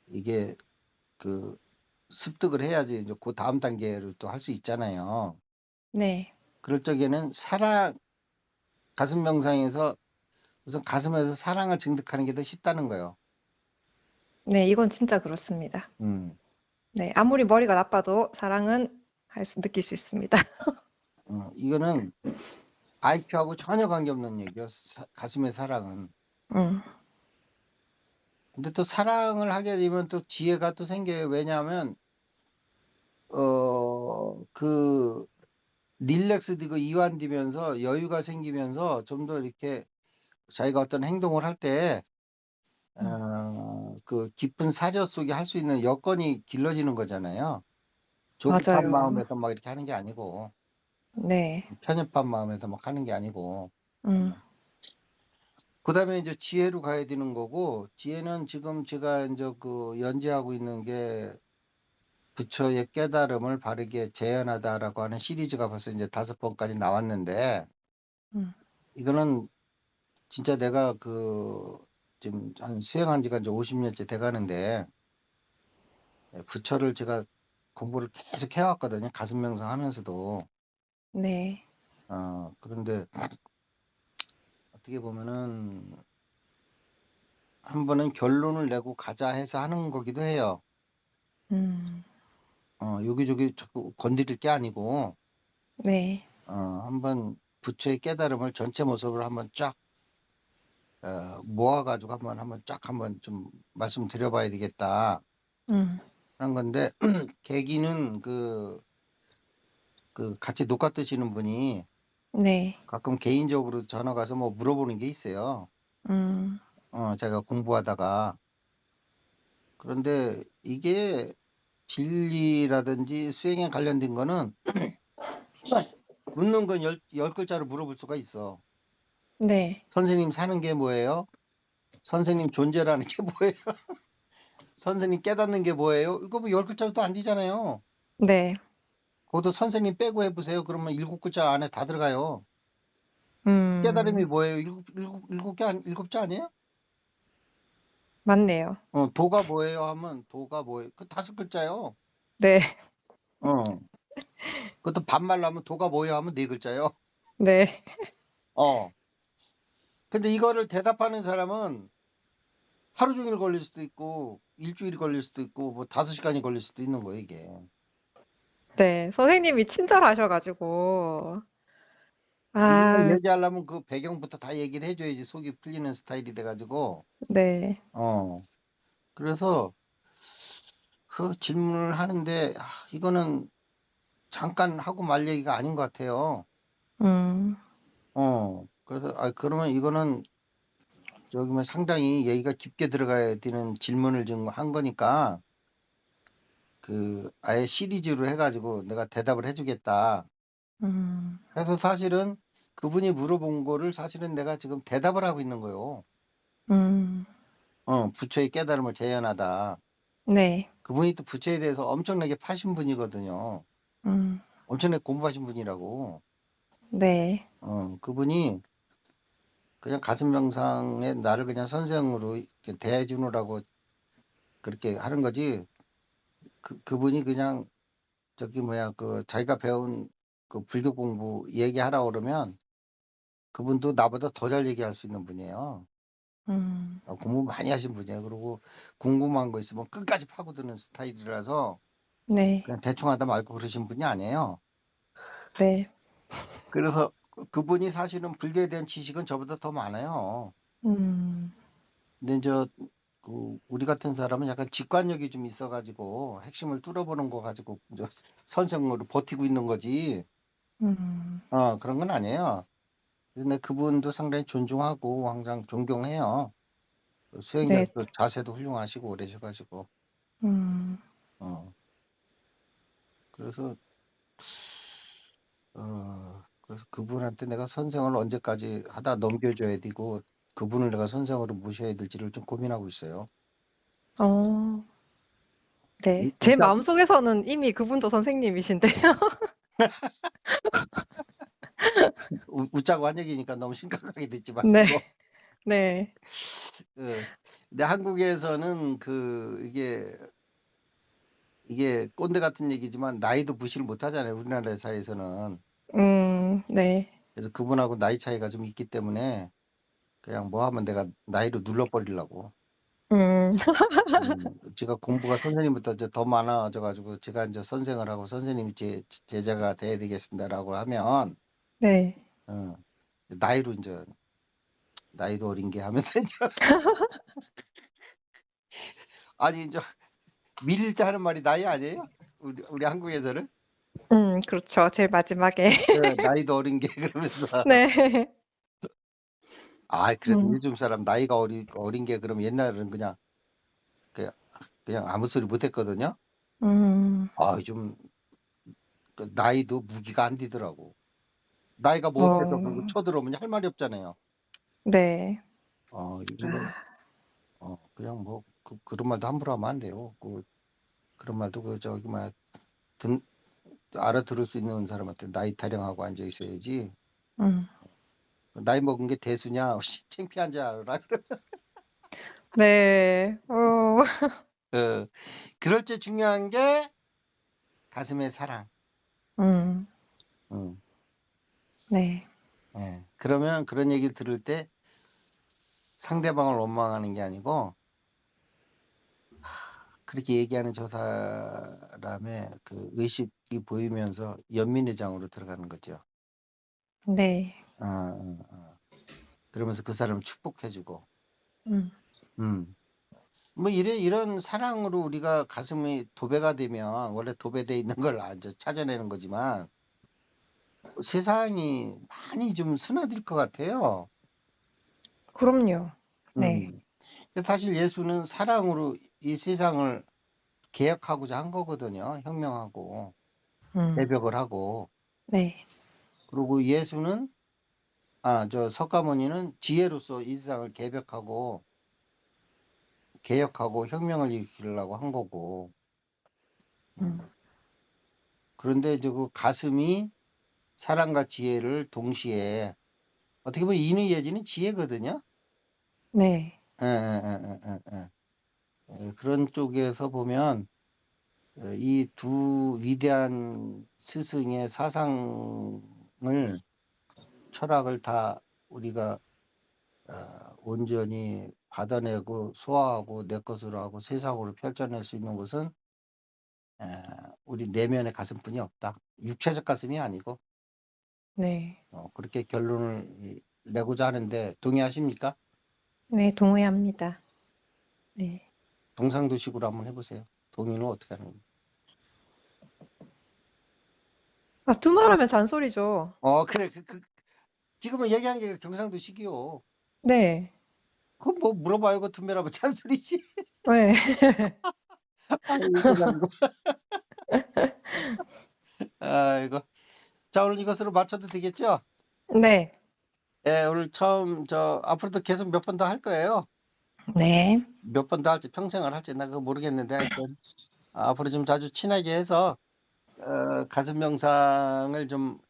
이게 그 습득을 해야지 이제 그 다음 단계를 또 할 수 있잖아요. 네. 그럴 적에는 사랑 가슴 명상에서 우선 가슴에서 사랑을 증득하는 게 더 쉽다는 거예요. 네, 이건 진짜 그렇습니다. 음, 네, 아무리 머리가 나빠도 사랑은 느낄 수 있습니다. 이거는 IQ하고 전혀 관계없는 얘기요. 가슴의 사랑은. 음, 근데 또 사랑을 하게 되면 또 지혜가 또 생겨요. 왜냐하면 그 릴렉스되고 이완되면서 여유가 생기면서 좀 더 이렇게 자기가 어떤 행동을 할 때 음, 그 깊은 사려 속에 할 수 있는 여건이 길러지는 거잖아요. 조급한 맞아요. 마음에서 막 이렇게 하는 게 아니고 네. 편협한 마음에서 막 하는 게 아니고 음, 그다음에 이제 지혜로 가야 되는 거고 지혜는 지금 제가 이제 그 연재하고 있는 게 부처의 깨달음을 바르게 재현하다라고 하는 시리즈가 벌써 이제 5번까지 나왔는데 음, 이거는 진짜 내가 그 지금 한 수행한 지가 이제 50년째 돼 가는데 부처를 제가 공부를 계속 해왔거든요. 가슴 명상하면서도. 네. 그런데 어떻게 보면은 한 번은 결론을 내고 가자 해서 하는 거기도 해요. 음, 여기저기 자꾸 건드릴 게 아니고 네. 한번 부처의 깨달음을 전체 모습을 한번 쫙 모아가지고 한번 쫙 한번 좀 말씀드려봐야 되겠다 음, 하는 건데 계기는 그 같이 녹화 뜨시는 분이 네. 가끔 개인적으로 전화 가서 뭐 물어보는 게 있어요. 음, 제가 공부하다가 그런데 이게 진리라든지 수행에 관련된 거는 묻는 건 열 글자로 물어볼 수가 있어. 네. 선생님 사는 게 뭐예요? 선생님 존재라는 게 뭐예요? 선생님 깨닫는 게 뭐예요? 이거 뭐 열 글자도 안 되잖아요. 네. 그것도 선생님 빼고 해보세요. 그러면 7글자 안에 다 들어가요. 깨달음이 음, 뭐예요? 일곱 자 아니에요? 맞네요. 도가 뭐예요? 하면 도가 뭐예요? 그 5글자요. 네. 어. 그것도 반말로 하면 도가 뭐예요? 하면 4글자요. 네. 어. 근데 이거를 대답하는 사람은 하루 종일 걸릴 수도 있고 일주일이 걸릴 수도 있고 뭐 5시간이 걸릴 수도 있는 거예요, 이게. 네. 선생님이 친절하셔가지고. 이걸 아, 얘기하려면 그 배경부터 다 얘기를 해줘야지 속이 풀리는 스타일이 돼가지고 네. 어 그래서 그 질문을 하는데 이거는 잠깐 하고 말 얘기가 아닌 것 같아요. 음, 그래서 그러면 이거는 여기 뭐 상당히 얘기가 깊게 들어가야 되는 질문을 지금 한 거니까 그 아예 시리즈로 해가지고 내가 대답을 해주겠다. 음, 그래서 사실은 그분이 물어본 거를 사실은 내가 지금 대답을 하고 있는 거예요. 음, 부처의 깨달음을 재현하다. 네. 그분이 또 부처에 대해서 엄청나게 파신 분이거든요. 음, 엄청나게 공부하신 분이라고. 네. 그분이 그냥 가슴 명상에 나를 그냥 선생으로 이렇게 대해주느라고 그렇게 하는 거지. 그분이 그냥 저기 뭐야 그 자기가 배운 그 불교 공부 얘기하라 그러면 그분도 나보다 더 잘 얘기할 수 있는 분이에요. 공부 많이 하신 분이에요. 그리고 궁금한 거 있으면 끝까지 파고드는 스타일이라서 네. 그냥 대충 하다 말고 그러신 분이 아니에요. 네. 그래서 그분이 사실은 불교에 대한 지식은 저보다 더 많아요. 음. 근데 우리 같은 사람은 약간 직관력이 좀 있어가지고 핵심을 뚫어보는 거 가지고 선생으로 버티고 있는 거지. 음. 그런 건 아니에요. 근데 그분도 상당히 존중하고 항상 존경해요. 네. 수행자도 자세도 훌륭하시고 그러셔가지고. 음. 그래서 그래서 그분한테 내가 선생을 언제까지 하다 넘겨줘야 되고 그분을 내가 선생으로 모셔야 될지를 좀 고민하고 있어요. 어. 네. 제 웃자, 마음속에서는 이미 그분도 선생님이신데요. 웃자고 한 얘기니까 너무 심각하게 듣지 네. 마시고. 네. 근데 한국에서는 이게 꼰대 같은 얘기지만 나이도 무시를 못 하잖아요. 우리나라 사회에서는. 네. 그래서 그분하고 나이 차이가 좀 있기 때문에 그냥 뭐 하면 내가 나이로 눌러버리려고. 음. 제가 공부가 선생님부터 이제 더 많아져가지고 제가 이제 선생을 하고 선생님이 제자가 돼야 되겠습니다라고 하면 네. 어, 나이로 이제 나이도 어린 게 하면서 이제 아니 이제 밀릴 때 하는 말이 나이 아니에요? 우리 한국에서는 그렇죠. 제일 마지막에. 나이도 어린 게 그러면서 네. 그래도 음. 요즘 사람 나이가 어린 게 그러면 옛날에는 그냥, 그냥 아무 소리 못 했거든요. 음. 요즘 그 나이도 무기가 안 되더라고. 나이가 뭐 어때서 그러고 어. 쳐들어오면 할 말이 없잖아요. 네. 요즘은 그냥 뭐 그런 말도 함부로 하면 안 돼요. 그런 말도 듣, 알아들을 수 있는 사람한테 나이 타령하고 앉아 있어야지. 음. 나이 먹은 게 대수냐? 창피한 줄 알아. 네. 그럴 때 중요한 게 가슴의 사랑. 음. 음. 네. 그러면 그런 얘기 들을 때 상대방을 원망하는 게 아니고 그렇게 얘기하는 저 사람의 그 의식이 보이면서 연민의장으로 들어가는 거죠. 네. 그러면서 그 사람을 축복해주고. 음. 뭐 이런 사랑으로 우리가 가슴이 도배가 되면 원래 도배돼 있는 걸 이제 찾아내는 거지만 세상이 많이 좀 순화될 것 같아요. 그럼요. 네. 음. 사실 예수는 사랑으로 이 세상을 개혁하고자 한 거거든요. 혁명하고 음. 개벽을 하고. 네. 그리고 예수는 저 석가모니는 지혜로서 이 세상을 개혁하고 혁명을 일으키려고 한 거고. 음. 그런데 이제 그 가슴이 사랑과 지혜를 동시에 어떻게 보면 인의 예지는 지혜거든요. 네. 예, 예, 예, 예, 그런 쪽에서 보면 이 두 위대한 스승의 사상을 철학을 다 우리가 온전히 받아내고 소화하고 내 것으로 하고 세상으로 펼쳐낼 수 있는 것은 우리 내면의 가슴뿐이 없다. 육체적 가슴이 아니고 네. 그렇게 결론을 내고자 하는데 동의하십니까? 네, 동의합니다. 네. 경상도식으로 한번 해보세요. 동의는 어떻게 하는 거예요? 두말하면 잔소리죠. 그래. 지금은 얘기하는 게 경상도식이요. 네. 그건 뭐 물어봐요. 그 둔면하면 잔소리지. 네. 아이고, 참. 아이고. 자, 오늘 이것으로 마쳐도 되겠죠? 네. 오늘 처음, 앞으로도 계속 몇 번 더 할 거예요. 네. 몇 번 더 할지, 평생을 할지, 나 그거 모르겠는데, 하여튼, 앞으로 좀 자주 친하게 해서, 가슴 명상을 좀,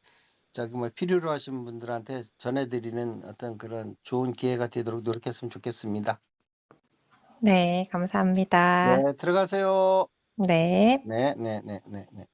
필요로 하신 분들한테 전해드리는 어떤 그런 좋은 기회가 되도록 노력했으면 좋겠습니다. 네, 감사합니다. 네, 들어가세요. 네. 네, 네, 네, 네, 네.